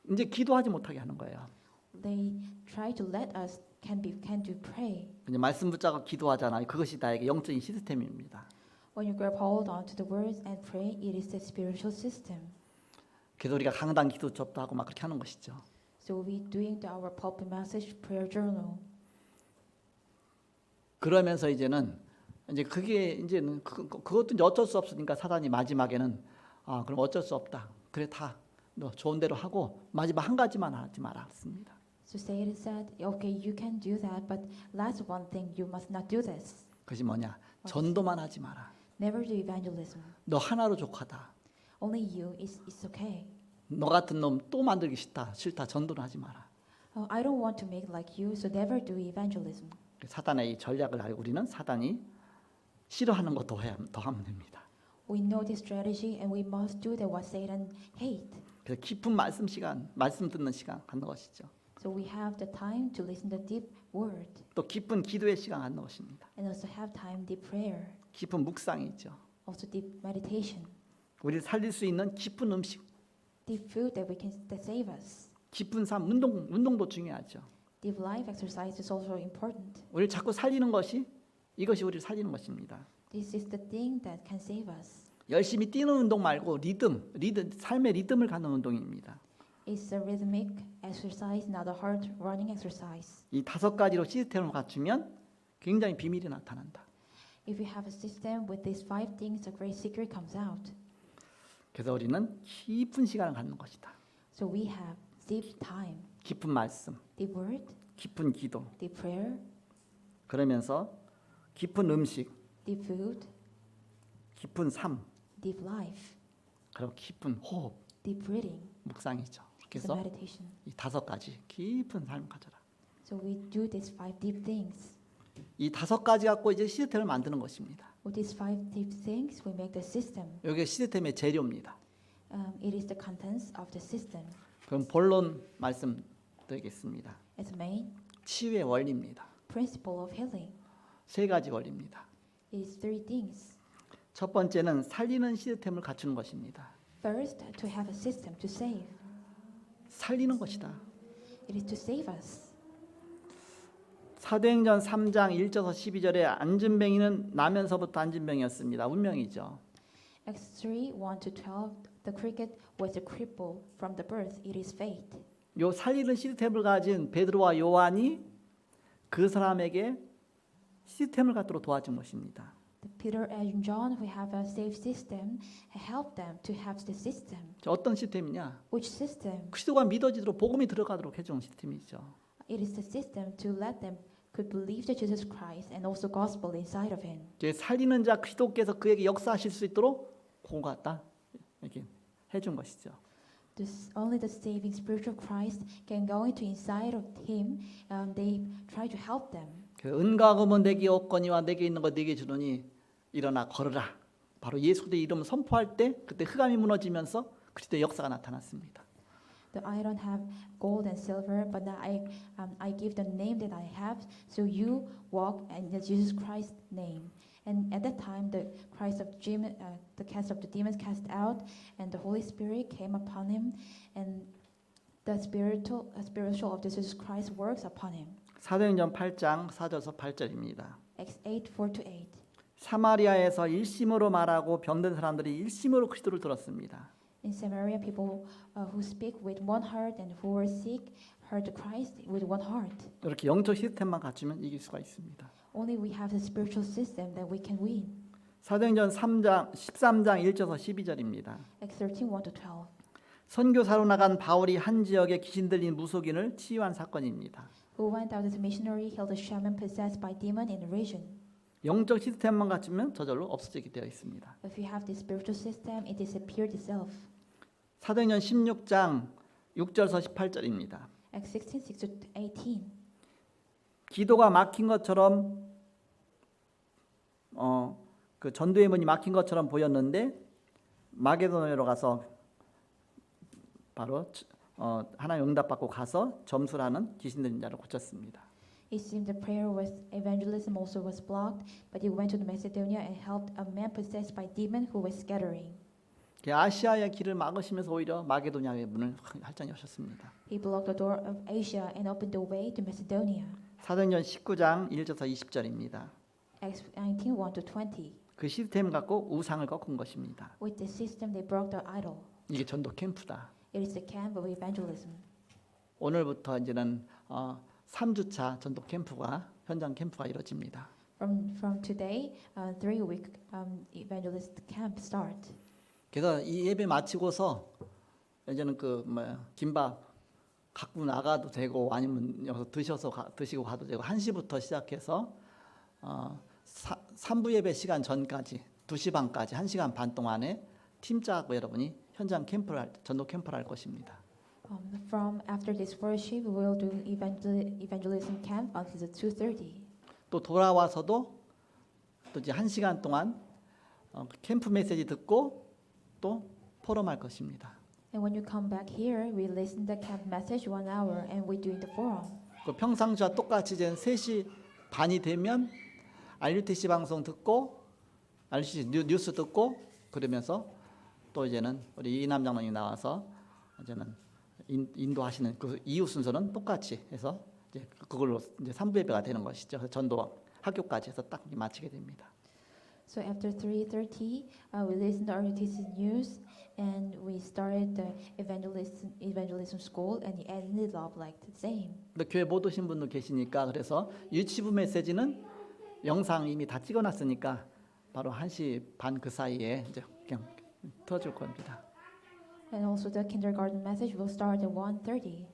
이제 기도하지 못하게 하는 거예요. They try to let us can do pray. 이제 말씀 붙잡고 기도하잖아요. 그것이 나에게 영적인 시스템입니다. When you grab hold onto the words and pray, it is the spiritual system. 그래서 우리가 강단 기도첩도 하고 막 그렇게 하는 것이죠. So we doing our pulpit message prayer journal. 그러면서 이제는 이제 그게 이제는 그것도 이제 어쩔 수 없으니까 사단이 마지막에는 그럼 어쩔 수 없다. 그래 다 너 좋은 대로 하고 마지막 한 가지만 하지 말았습니다. So Satan said, okay, you can do that, but last one thing, you must not do this. 그것이 뭐냐? 전도만 하지 마라. Never do evangelism. 너 하나로 족하다. Only you is okay. 너 같은 놈 또 만들기 싫다. 전도는 하지 마라. I don't want to make like you, so never do evangelism. 사단의 이 전략을 알고 우리는 사단이 싫어하는 거 더 하면 됩니다. We know this strategy, and we must do that what Satan hate. 그래서 깊은 말씀 듣는 시간 갖는 것이죠. So we have the time to listen to deep word, 또 깊은 기도의 시간 갖는 것입니다. and also have time deep prayer, 깊은 묵상이죠. also deep meditation, 우리를 살릴 수 있는 깊은 음식, deep food that save us. 깊은 삶, 운동도 중요하죠. Deep life exercise is also important. 우리를 자꾸 살리는 것이 이것이 우리를 살리는 것입니다. This is the thing that can save us. 열심히 뛰는 운동 말고 삶의 리듬을 갖는 운동입니다. It's a rhythmic exercise, not a hard running exercise. 이 5가지로 시스템을 갖추면 굉장히 비밀이 나타난다. If you have a system with these 5 things, a great secret comes out. 그래서 우리는 깊은 시간을 갖는 것이다. So we have deep time, 깊은 말씀, deep word, 깊은 기도, deep prayer, 그러면서 깊은 음식, deep food, 깊은 삶, deep life, 그리고 깊은 호흡, deep breathing, 묵상이죠. it's a 그래서 meditation. 이 5가지 깊은 삶을 가져라. So we do these 5 deep things. 이 5가지 갖고 이제 시스템을 만드는 것입니다. With these 5 deep things, we make the system. 이게 시스템의 재료입니다. It is the contents of the system. 그럼 본론 말씀드리겠습니다. It's main 치유의 원리입니다. principle of healing. 3가지 원리입니다. It is 3 things. 첫 번째는 살리는 시스템을 갖추는 것입니다. First, to have a system to save. 살리는 것이다. It is to save us. 사도행전 3장 1절에서 12절에 안진뱅이는 나면서부터 안진뱅이였습니다. 운명이죠. Acts 3, 1-12, the cricket was a cripple from the birth. It is fate. 요 살리는 시스템을 가진 베드로와 요한이 그 사람에게 시스템을 갖도록 도와준 것입니다. Peter and John, who have a safe system, help them to have the system. 어떤 시스템이냐? Which system? 그리스도가 믿어지도록 복음이 들어가도록 해준 시스템이죠. It is the system to let them could believe that Jesus Christ and also gospel inside of him. 이제 살리는 자 그리스도께서 그에게 역사하실 수 있도록 공 갖다 이렇게 해준 것이죠. Only the saving spiritual Christ can go into inside of him. They try to help them. 그 은과 금은 내게 없거니와 내게 있는 거 내게 주노니 일어나 걸으라. 바로 예수 그리스도의 이름을 선포할 때 그때 흑암이 무너지면서 그리스도의 역사가 나타났습니다. I don't have gold and silver, but now I give the name that I have, so you walk in the Jesus Christ's name. And at that time, the cast of the demons cast out, and the Holy Spirit came upon him, and the spiritual of Jesus Christ works upon him. 사도행전 8장 4절에서 8절입니다. Acts 8, 4-8. 사마리아에서 일심으로 말하고 병든 사람들이 일심으로 그리스도를 들었습니다. In Samaria, people who speak with one heart and who were sick heard Christ with one heart. 이렇게 영적 시스템만 갖추면 이길 수가 있습니다. Only we have the spiritual system that we can win. 사도행전 13장 1절에서 12절입니다. Acts 13, 1-12. 선교사로 나간 바울이 한 지역에 귀신 들린 무속인을 치유한 사건입니다. Who went out as a missionary, healed a shaman possessed by demon in a region. 영적 시스템만 갖추면 저절로 없어지게 되어 있습니다. If you have this spiritual system, it disappeared itself. 사도행전 16장 6절에서 18절입니다. Acts 16, 6 to 18. 기도가 막힌 것처럼 그 전도의 문이 막힌 것처럼 보였는데 마게도냐로 가서 바로 하나님 응답받고 가서 점수라는 귀신 들린 자를 고쳤습니다. It seemed the prayer was evangelism also was blocked, but he went to Macedonia and helped a man possessed by demon who was scattering. 아시아의 길을 막으시면서 오히려 마게도냐의 문을 활짝 여셨습니다. He blocked the door of Asia and opened the way to Macedonia. 사도행전 19장 1절에서 20절입니다. Acts 19, 1 to 20. 그 시스템 갖고 우상을 꺾은 것입니다. With this system, they broke the idol. 이게 전도 캠프다. It is the camp of evangelism. 오늘부터 이제는 3주차 전도 캠프가 현장 캠프가 이루어집니다. From today, 3-week evangelist camp start. 그래서 이 예배 마치고서 이제는 김밥 갖고 나가도 되고 아니면 여기서 드시고 가도 되고 1시부터 시작해서 3부 예배 시간 전까지 2시 반까지 1시간 반 동안에 팀 짜고 여러분이 현장 전도 캠프를 할 것입니다. From after this worship, we will do evangelism camp until 2:30. 또 돌아와서도 또 이제 1시간 동안 캠프 메시지 듣고 또 포럼할 것입니다. And when you come back here, we listen the camp message 1 hour, and we do the forum. 그 평상시와 똑같이 이제 3시 반이 되면 RUTC 방송 듣고 RUTC 뉴스 듣고 그러면서 또 이제는 우리 이남 장로님 나와서 이제는 인도하시는 그 이후 순서는 똑같이 해서 이제 그걸로 이제 3부 예배가 되는 것이죠. 그래서 전도 학교까지 해서 딱 마치게 됩니다. So after 3:30, we listened to RUTC news, and we started the evangelism school, and it ended up like the same. 근데 교회 못 오신 분도 계시니까 그래서 유치부 메시지는 영상 이미 다 찍어놨으니까 바로 1시 반 그 사이에 이제 그냥 틀어줄 겁니다. And also the kindergarten message will start at 1:30.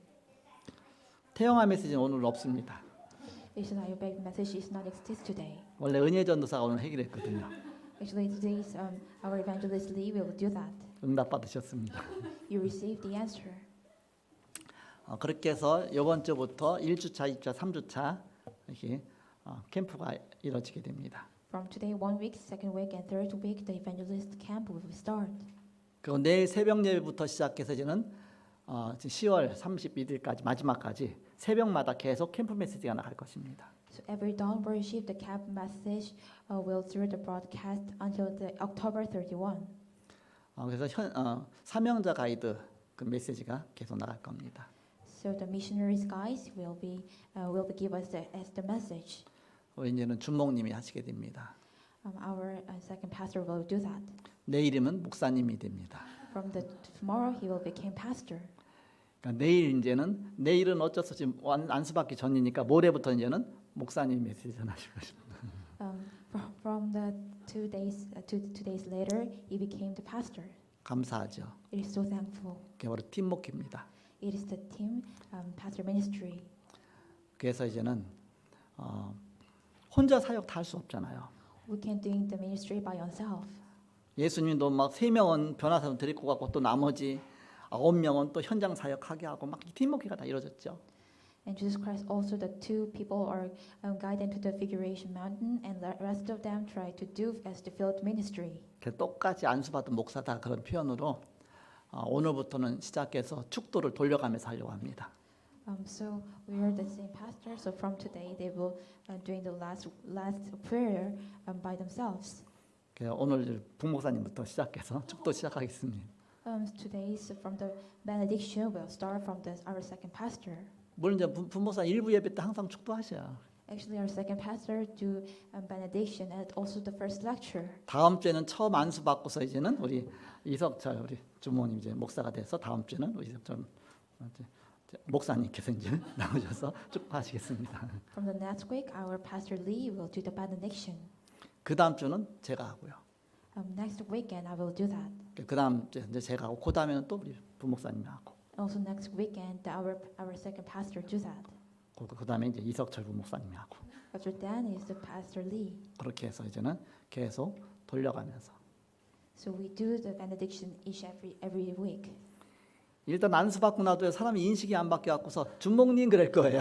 태영아 메시지는 오늘 없습니다. Ishinayo message is not exist today. 원래 은혜 전도사가 오늘 해결했거든요. Actually, today's our evangelist Lee will do that. 응답 받으셨습니다. You received the answer. 그렇게 해서 이번 주부터 1주차, 2주차, 3주차 이렇게 캠프가 이루어지게 됩니다. From today, 1 week, 2nd week, and 3rd week, the evangelist camp will start. 그리고 내일 새벽 예배부터 시작해서 이제는 10월 31일까지 마지막까지 새벽마다 계속 캠프 메시지가 나갈 것입니다. So every dawn worship, the camp message will through the broadcast until the October 31. 그래서 사명자 가이드 그 메시지가 계속 나갈 겁니다. So the missionaries guys will be give us as the message. 이제는 준목님이 하시게 됩니다. Our second pastor will do that. 내일이면 목사님이 됩니다. From tomorrow, he will become pastor. 그러니까 내일은 어쩔 수 없이 안수받기 전이니까 모레부터 이제는 목사님 메시지 전하실 것입니다. From the 2 days later, he became the pastor. 감사하죠. It is so thankful. 그게 바로 팀목회입니다. It is the team pastor ministry. 그래서 이제는 혼자 사역 다 할 수 없잖아요. We can do the ministry by ourselves. 예수님도 막 3명은 변화사로 데리고 가고 또 나머지 9명은 또 현장 사역하게 하고 막 팀워크가 다 이루어졌죠. And Jesus Christ also the 2 people are guided to the Figuration Mountain, and the rest of them try to do as the field ministry. 똑같이 안수받은 목사다 그런 표현으로 오늘부터는 시작해서 축도를 돌려가면서 하려고 합니다. So we are the same pastor. So from today, they will doing the last prayer by themselves. 오늘 북목사님부터 시작해서 축도 시작하겠습니다. Today's from the benediction will start from our second pastor. 물론 이제 북목사 일부 예배 때 항상 축도하셔요. Actually, our second pastor do benediction and also the first lecture. 다음 주에는 처음 안수 받고서 이제는 우리 이석철 우리 주모님 이제 목사가 돼서 다음 주에는 우리 이석철 목사님께서 이제 나오셔서 축도하시겠습니다. From the next week, our pastor Lee will do the benediction. 그 다음 주는 제가 하고요. Next weekend, I will do that. 그 다음 주 이제 제가 하고 그 다음에는 또 우리 부목사님이 하고. Also next weekend, our second pastor do that. 그 다음에 이제 이석철 부목사님이 하고. After that is the pastor Lee. 그렇게 해서 이제는 계속 돌려가면서. So we do the benediction every week. 일단 안수받고 나도 사람이 인식이 안 바뀌어 갖고서 주목님 그럴 거예요.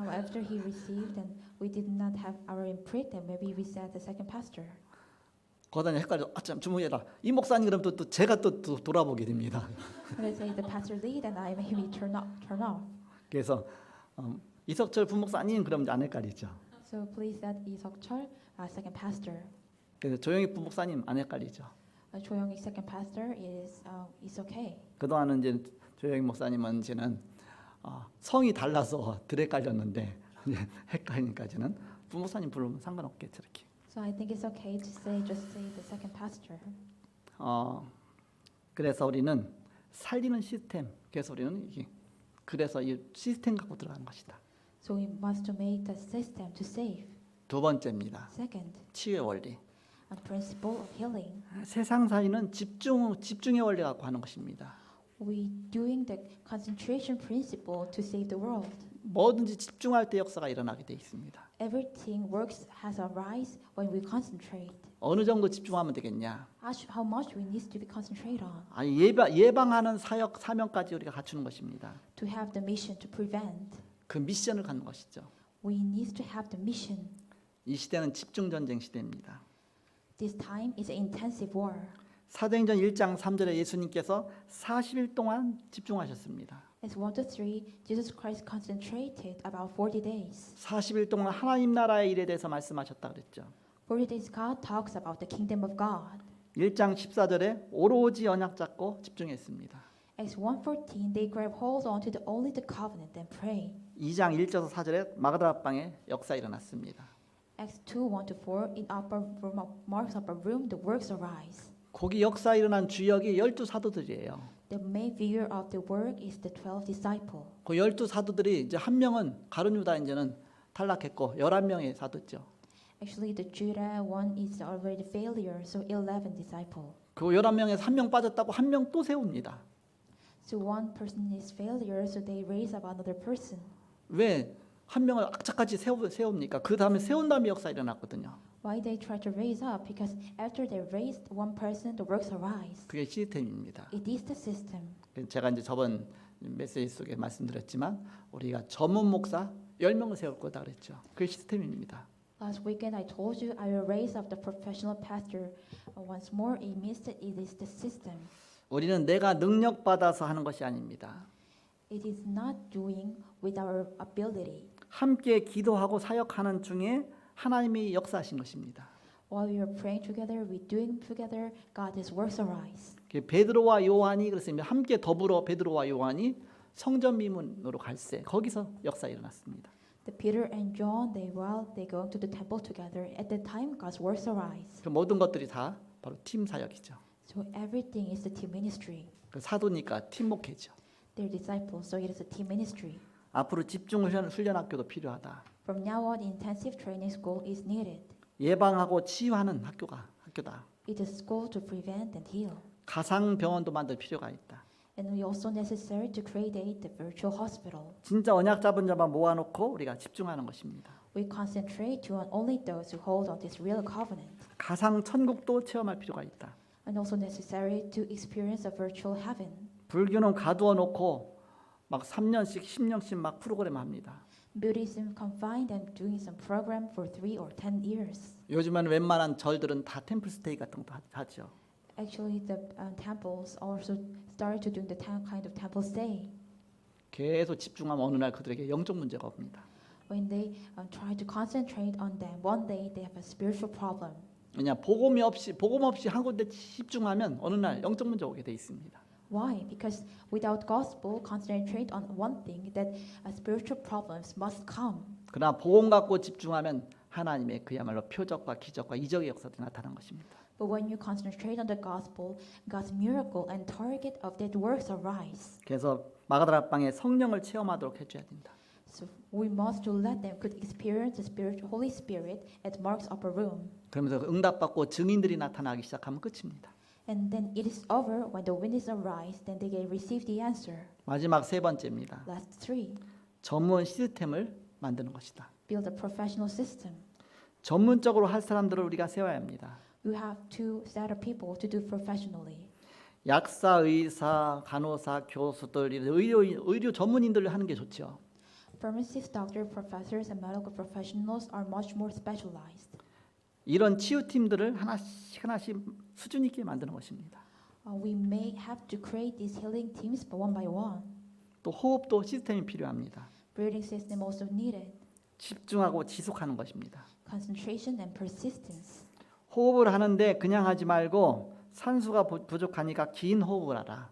After he received and we did not have our imprint, then maybe we said the second pastor. 거기다 헷갈려. 참 주목이다. 이 목사님 그럼 또 제가 또 돌아보게 됩니다. When I say the pastor lead, and I maybe turn off. 그래서 이석철 부목사님 그러면 안 헷갈리죠. So please that 이석철, second pastor. 그래서 조영익 부목사님 안 헷갈리죠. 조영익 second pastor is okay. 그동안은 이제 조영익 목사님은 이제는 성이 달라서 덜 헷갈렸는데 이제 헷갈리니까 이제는 부목사님 부르면 상관없겠죠 이렇게. So I think it's okay to just say the second pastor. 그래서 우리는 살리는 시스템. 그래서 우리는 그래서 이 시스템 갖고 들어가는 것이다. So we must make the system to save. 두 번째입니다. Second, 치유의 원리. a principle of healing. 세상 살리는 집중의 원리 갖고 하는 것입니다. We doing the concentration principle to save the world. 뭐든지 집중할 때 역사가 일어나게 돼 있습니다. Everything has a rise when we concentrate. 어느 정도 집중하면 되겠냐? How much we need to be concentrate on 아니 예방하는 사역 사명까지 우리가 갖추는 것입니다. to have the mission to prevent. 그 미션을 갖는 것이죠. We need to have the mission. 이 시대는 집중 전쟁 시대입니다. This time is an intensive war. 사도행전 1장 3절에 예수님께서 40일 동안 집중하셨습니다. As 1-3, Jesus Christ concentrated about 40 days. 40일 동안 하나님 나라의 일에 대해서 말씀하셨다 그랬죠. 40 days God talks about the kingdom of God. 1장 14절에 오로지 언약 잡고 집중했습니다. Acts 1:14, they grab hold onto only the covenant and pray. 2장 1절에서 4절에 마가다라 방에 역사 일어났습니다. Acts 2:1-4, in upper room of Mark's upper room, the works arise. 거기 역사 일어난 주역이 12 사도들이에요. The main figure of the work is the 12 disciples. 그 12 사도들이 이제 한 명은 가룟 유다 이제는 탈락했고 11명의 사도죠. Actually, the Judah one is already failure, so 11 disciples. 그 11명에서 한 명 빠졌다고 한 명 또 세웁니다. So one person is failure, so they raise up another person. 왜 한 명을 악착같이 세웁니까? 그 다음에 세운 다음에 역사 일어났거든요. Why they try to raise up? Because after they raised one person, the works arise. 그게 시스템입니다. It is the system. 제가 이제 저번 메시지 속에 말씀드렸지만 우리가 전문 목사 10명을 세울 거다 그랬죠. 그게 시스템입니다. Last weekend I told you I will raise up the professional pastor. Once more, it means that it is the system. 우리는 내가 능력 받아서 하는 것이 아닙니다. It is not doing with our ability. 함께 기도하고 사역하는 중에 하나님이 역사하신 것입니다. While we are praying together, we doing together, God's works arise. 베드로와 요한이 그랬습니다. 함께 더불어 베드로와 요한이 성전 미문으로 갈새 거기서 역사 일어났습니다. The Peter and John, they go to the temple together. At that time, God's works arise. 그 모든 것들이 다 바로 팀 사역이죠. So everything is the team ministry. 그 사도니까 팀 목회죠. They're disciples, so it is a team ministry. 앞으로 집중 훈련 학교도 필요하다. From now on, intensive training school is needed. 예방하고 치유하는 학교다. It is school to prevent and heal. 가상 병원도 만들 필요가 있다. And we also necessary to create the virtual hospital. 진짜 언약 잡은 자만 모아놓고 우리가 집중하는 것입니다. We concentrate on only those who hold on this real covenant. 가상 천국도 체험할 필요가 있다. And also necessary to experience a virtual heaven. 불교는 가두어 놓고 막 3년씩 10년씩 막 프로그램 합니다. Buddhism confined and doing some program for 3 or 10 years. 요즘은 웬만한 절들은 다 템플 스테이 같은 거 하죠. Actually, the temples also started to do the kind of temple stay. 계속 집중하면 어느 날 그들에게 영적 문제가 옵니다. When they try to concentrate on them, one day they have a spiritual problem. 왜냐 복음 없이 한 군데 집중하면 어느 날 영적 문제 오게 돼 있습니다. Why? Because without gospel, concentrate on one thing, that spiritual problems must come. 그러나 복음 갖고 집중하면 하나님의 그야말로 표적과 기적과 이적의 역사도 나타나는 것입니다. But when you concentrate on the gospel, God's miracle and target of that works arise. 그래서 마가다라 방에 성령을 체험하도록 해줘야 된다. So we must to let them could experience the Holy Spirit at Mark's upper room. 그러면서 응답받고 증인들이 나타나기 시작하면 끝입니다. And then it is over when the witnesses arise, then they can receive the answer. 마지막 세 번째입니다. Last 3, 전문 시스템을 만드는 것이다. build a professional system. 전문적으로 할 사람들을 우리가 세워야 합니다. You have to set up people to do professionally. 약사, 의사, 간호사, 교수들, 이런 의료 전문인들을 하는 게 좋죠. Pharmacists, doctors, professors, and medical professionals are much more specialized. 이런 치유팀들을 하나씩 하나씩 수준 있게 만드는 것입니다. We may have to create these healing teams one by one. 또 호흡도 시스템이 필요합니다. Breathing system also needed. 집중하고 지속하는 것입니다. Concentration and persistence. 호흡을 하는데 그냥 하지 말고 산소가 부족하니까 긴 호흡을 하라.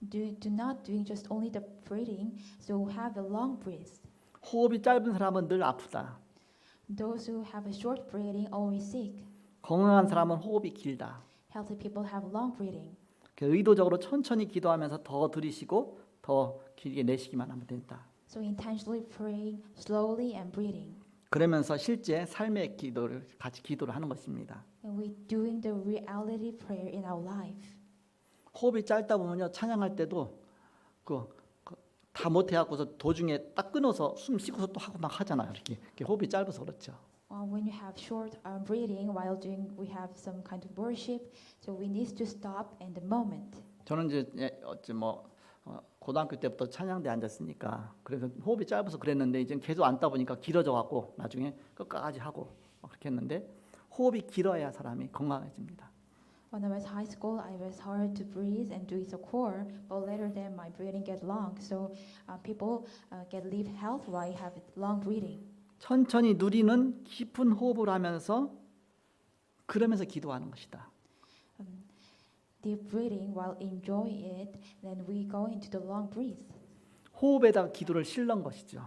Do not doing just only the breathing, so have a long breath. 호흡이 짧은 사람은 늘 아프다. Those who have a short breathing always sick. 건강한 사람은 호흡이 길다. Healthy people have long breathing. 의도적으로 천천히 기도하면서 더 들이쉬고 더 길게 내쉬기만 하면 된다. So intentionally praying slowly and breathing. 그러면서 실제 삶의 기도를 같이 기도를 하는 것입니다. And we doing the reality prayer in our life. 호흡이 짧다 보면요 찬양할 때도 다 못해갖고서 도중에 딱 끊어서 숨 쉬고서 또 하고 막 하잖아요. 이렇게 호흡이 짧아서 그렇죠. When you have short breathing while doing, we have some kind of worship, so we need to stop in the moment. 저는 이제 고등학교 때부터 찬양대 앉았으니까 그래서 호흡이 짧아서 그랬는데 이제 계속 앉다 보니까 길어져 갖고 나중에 끝까지 하고 그렇게 했는데 호흡이 길어야 사람이 건강해집니다. When I was high school, I was hard to breathe and do the core, but later then my breathing get long, so people get live health while have long breathing. 천천히 누리는 깊은 호흡을 하면서 그러면서 기도하는 것이다. Deep breathing while enjoy it, then we go into the long breath. 호흡에다가 기도를 실는 것이죠.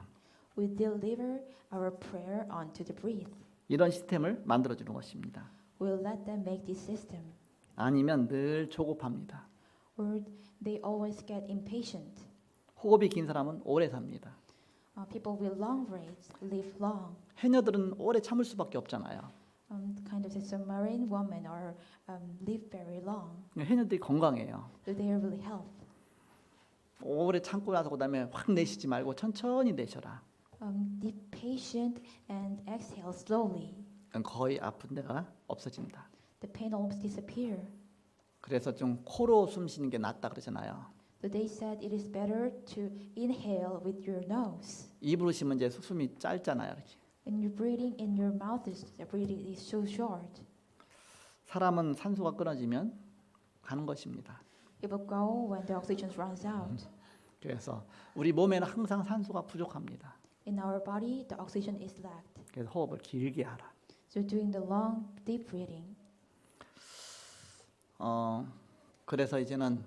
We deliver our prayer onto the breath. 이런 시스템을 만들어 주는 것입니다. We'll let them make this system. 아니면 늘 조급합니다. Or they always get impatient. 호흡이 긴 사람은 오래 삽니다. People with long breaths live long. 해녀들은 오래 참을 수밖에 없잖아요. Kind of the submarine women are live very long. 해녀들이 건강해요. So they are really healthy. 오래 참고 나서 그다음에 확 내쉬지 말고 천천히 내셔라. Be patient and exhale slowly. 거의 아픈 데가 없어진다. The pain almost disappear. 그래서 좀 코로 숨 쉬는 게 낫다 그러잖아요. So they said it is better to inhale with your nose. 입으로 쉬면 이제 숨이 짧잖아요. 이렇게. When you're breathing in your mouth, the breathing is so short. 사람은 산소가 끊어지면 가는 것입니다. People go when the oxygen runs out. 그래서 우리 몸에는 항상 산소가 부족합니다. In our body, the oxygen is lacked. 그래서 호흡을 길게 하라. So doing the long, deep breathing. 그래서 이제는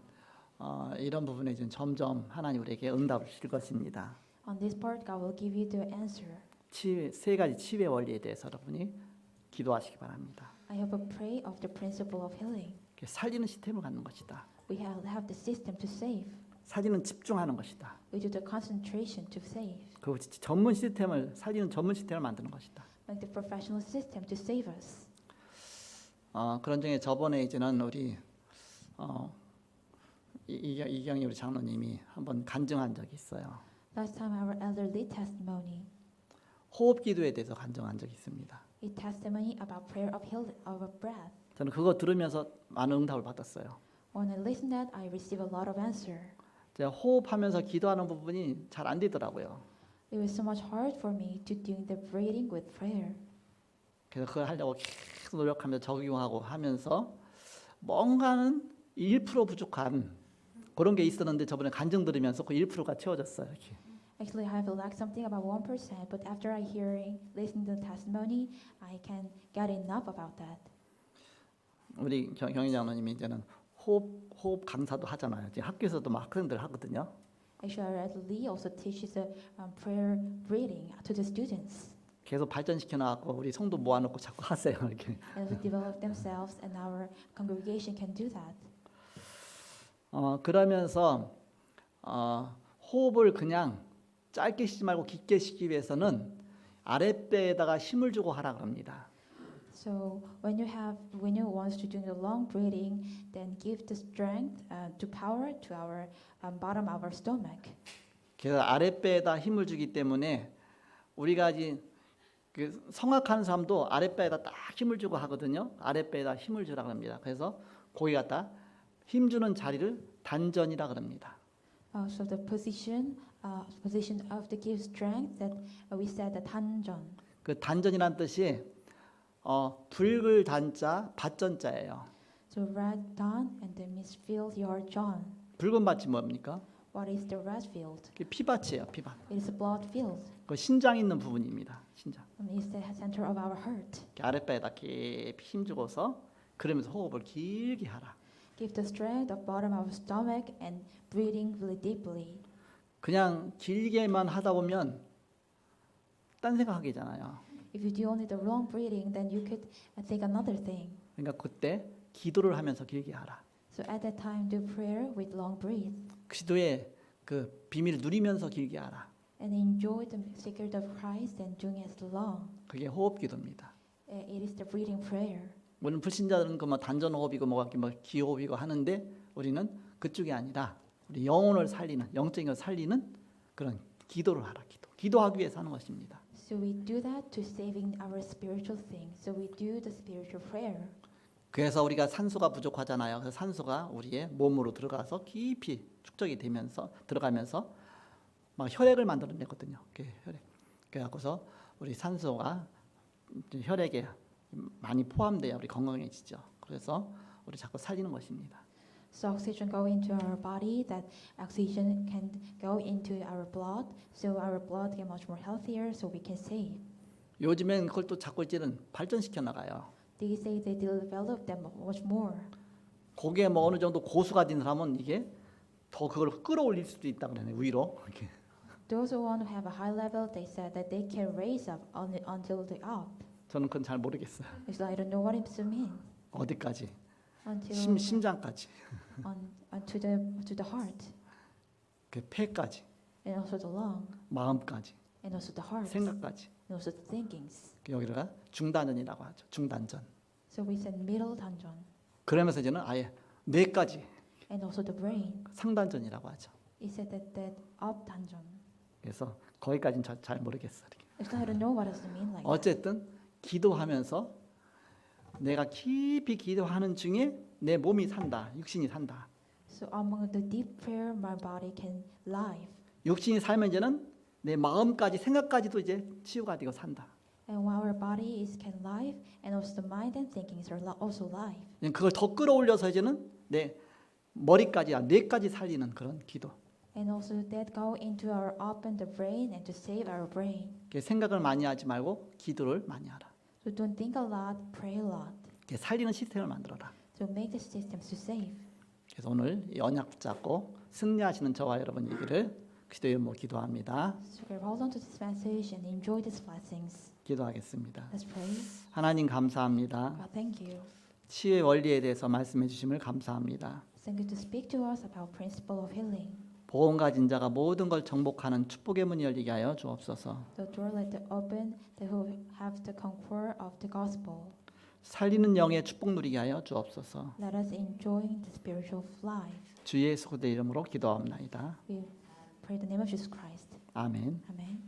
이런 부분에 이제 점점 하나님 우리에게 응답을 주실 것입니다. On this part, God will give you the answer. 세 가지 치유의 원리에 대해서 여러분이 기도하시기 바랍니다. I have a pray of the principle of healing. 살리는 시스템을 갖는 것이다. We have the system to save. 살리는 집중하는 것이다. We do the concentration to save. 그 전문 시스템을 살리는 전문 시스템을 만드는 것이다. Like the professional system to save us. 그런 중에 저번에 이제는 우리 이경희 우리 장로님이 한번 간증한 적이 있어요. Last time our elder lead testimony. 호흡 기도에 대해서 간증한 적이 있습니다. A testimony about prayer of healing of a breath. 저는 그거 들으면서 많은 응답을 받았어요. When I listened that, I received a lot of answer. 제가 호흡하면서 기도하는 부분이 잘 안 되더라고요. It was so much hard for me to do the breathing with prayer. 그래서 그걸 하려고 계속 노력하면서 적용하고 하면서 뭔가는 1% 부족한 그런 게 있었는데 저번에 간증 들으면서 그 1%가 채워졌어요. 이렇게. Actually, I have lacked something about 1%, but after I listening to the testimony, I can get enough about that. 우리 경희 장로님이 이제는 호흡 강사도 하잖아요. 지금 학교에서도 막 학생들 하거든요. Actually, our elder Lee also teaches the prayer breathing to the students. 계속 발전시켜 놔갖고 우리 성도 모아놓고 자꾸 하세요. 이렇게. And to develop themselves, and our congregation can do that. 그러면서 호흡을 그냥 짧게 쉬지 말고 깊게 쉬기 위해서는 아랫배에다가 힘을 주고 하라 그럽니다. So when you want to do the long breathing, then give the strength to power to our bottom of our stomach. 그래서 아랫배에다 힘을 주기 때문에 우리가 그 성악하는 사람도 아랫배에다 딱 힘을 주고 하거든요. 아랫배에다 힘을 주라 그럽니다. 그래서 거기 갖다 힘주는 자리를 단전이라 그럽니다. So the position of the give strength that we said the 단전. 그 단전이란 뜻이 붉을 단자 밭전자예요. So red dawn and the mist field your John. 붉은 밭이 뭡니까? What is the red field? 그게 피밭이에요. 피밭. It is a blood field. 그 신장 있는 부분입니다. 신장. And it's the center of our heart. 이렇게 아랫배에다 깊이 힘주고서 그러면서 호흡을 길게 하라. Give the strength of bottom of stomach and breathing really deeply. 그냥 길게만 하다 보면 딴 생각하게잖아요. If you do only the wrong breathing, then you could think another thing. 그러니까 그때 기도를 하면서 길게 하라. So at that time, do prayer with long breath 기도의 그 비밀을 누리면서 길게 하라. and enjoy the secret of Christ and doing as long. 그게 호흡 기도입니다. It is the breathing prayer. 물론 불신자들은 그뭐 단전 호흡이고 뭐 기호흡이고 하는데 우리는 그쪽이 아니라 우리 영혼을 살리는 영적인 걸 살리는 그런 기도를 하라. 기도하기 위해서 하는 것입니다. So we do that to saving our spiritual things. So we do the spiritual prayer. 그래서 우리가 산소가 부족하잖아요. 그래서 산소가 우리의 몸으로 들어가서 깊이 축적이 되면서 들어가면서 막 혈액을 만들어내거든요. 혈액. 그래갖고서 우리 산소가 혈액에 많이 포함돼야 우리 건강해지죠. 그래서 우리 자꾸 살리는 것입니다. So oxygen go into our body. That oxygen can go into our blood. So our blood get much more healthier. So we can save. 요즘엔 그걸 또 자꾸 이제는 발전시켜 나가요. They say they develop them much more. 거기에 뭐 어느 정도 고수가 된 사람은 이게 더 그걸 끌어올릴 수도 있다 그러네 위로. 이렇게. Those who want to have a high level, they said that they can raise up until they up. 저는 그건 잘 모르겠어요. It's like I don't know what it means 어디까지? until 심장까지, to the heart 그 폐까지, and also the lung 마음까지, and also the heart 생각까지. and also the thinkings. 여기다가 중단전이라고 하죠. 중단전. So we said middle 단전 그러면서 이제는 아예 뇌까지 and also the brain. 상단전이라고 하죠. It said that up 단전. 그래서 거기까지는 잘 모르겠어요. It's like I don't know what does it mean like that. 어쨌든 기도하면서 내가 깊이 기도하는 중에 내 몸이 산다. 육신이 산다. So among the deep prayer, my body can live. 육신이 살면 이제는 내 마음까지 생각까지도 이제 치유가 되고 산다. And while our body is can live, and also the mind and thinkings are also live. 그걸 더 끌어올려서 이제는 내 머리까지, 뇌까지 살리는 그런 기도. And also that go into our open the brain and to save our brain. 생각을 많이 하지 말고 기도를 많이 하라. So don't think a lot, pray a lot. 살리는 시스템을 만들어라. So make the systems to save. 그래서 오늘 이 언약 붙잡고 승리하시는 저와 여러분 얘기를 기도의 뭐 기도합니다. So hold on to this message and enjoy these blessings. 기도하겠습니다. Let's pray. 하나님 감사합니다. God, thank you. 치유의 원리에 대해서 말씀해 주심을 감사합니다. Thank you to speak to us about principle of healing. 보험 가진 자가 모든 걸 정복하는 축복의 문이 열리게 하여 주옵소서. The door let it open, they who have the conquer of the gospel. 살리는 영의 축복 누리게 하여 주옵소서. Let us enjoy the spiritual life. 주 예수 그리스도의 이름으로 기도하옵나이다. We pray the name of Jesus Christ. 아멘. Amen.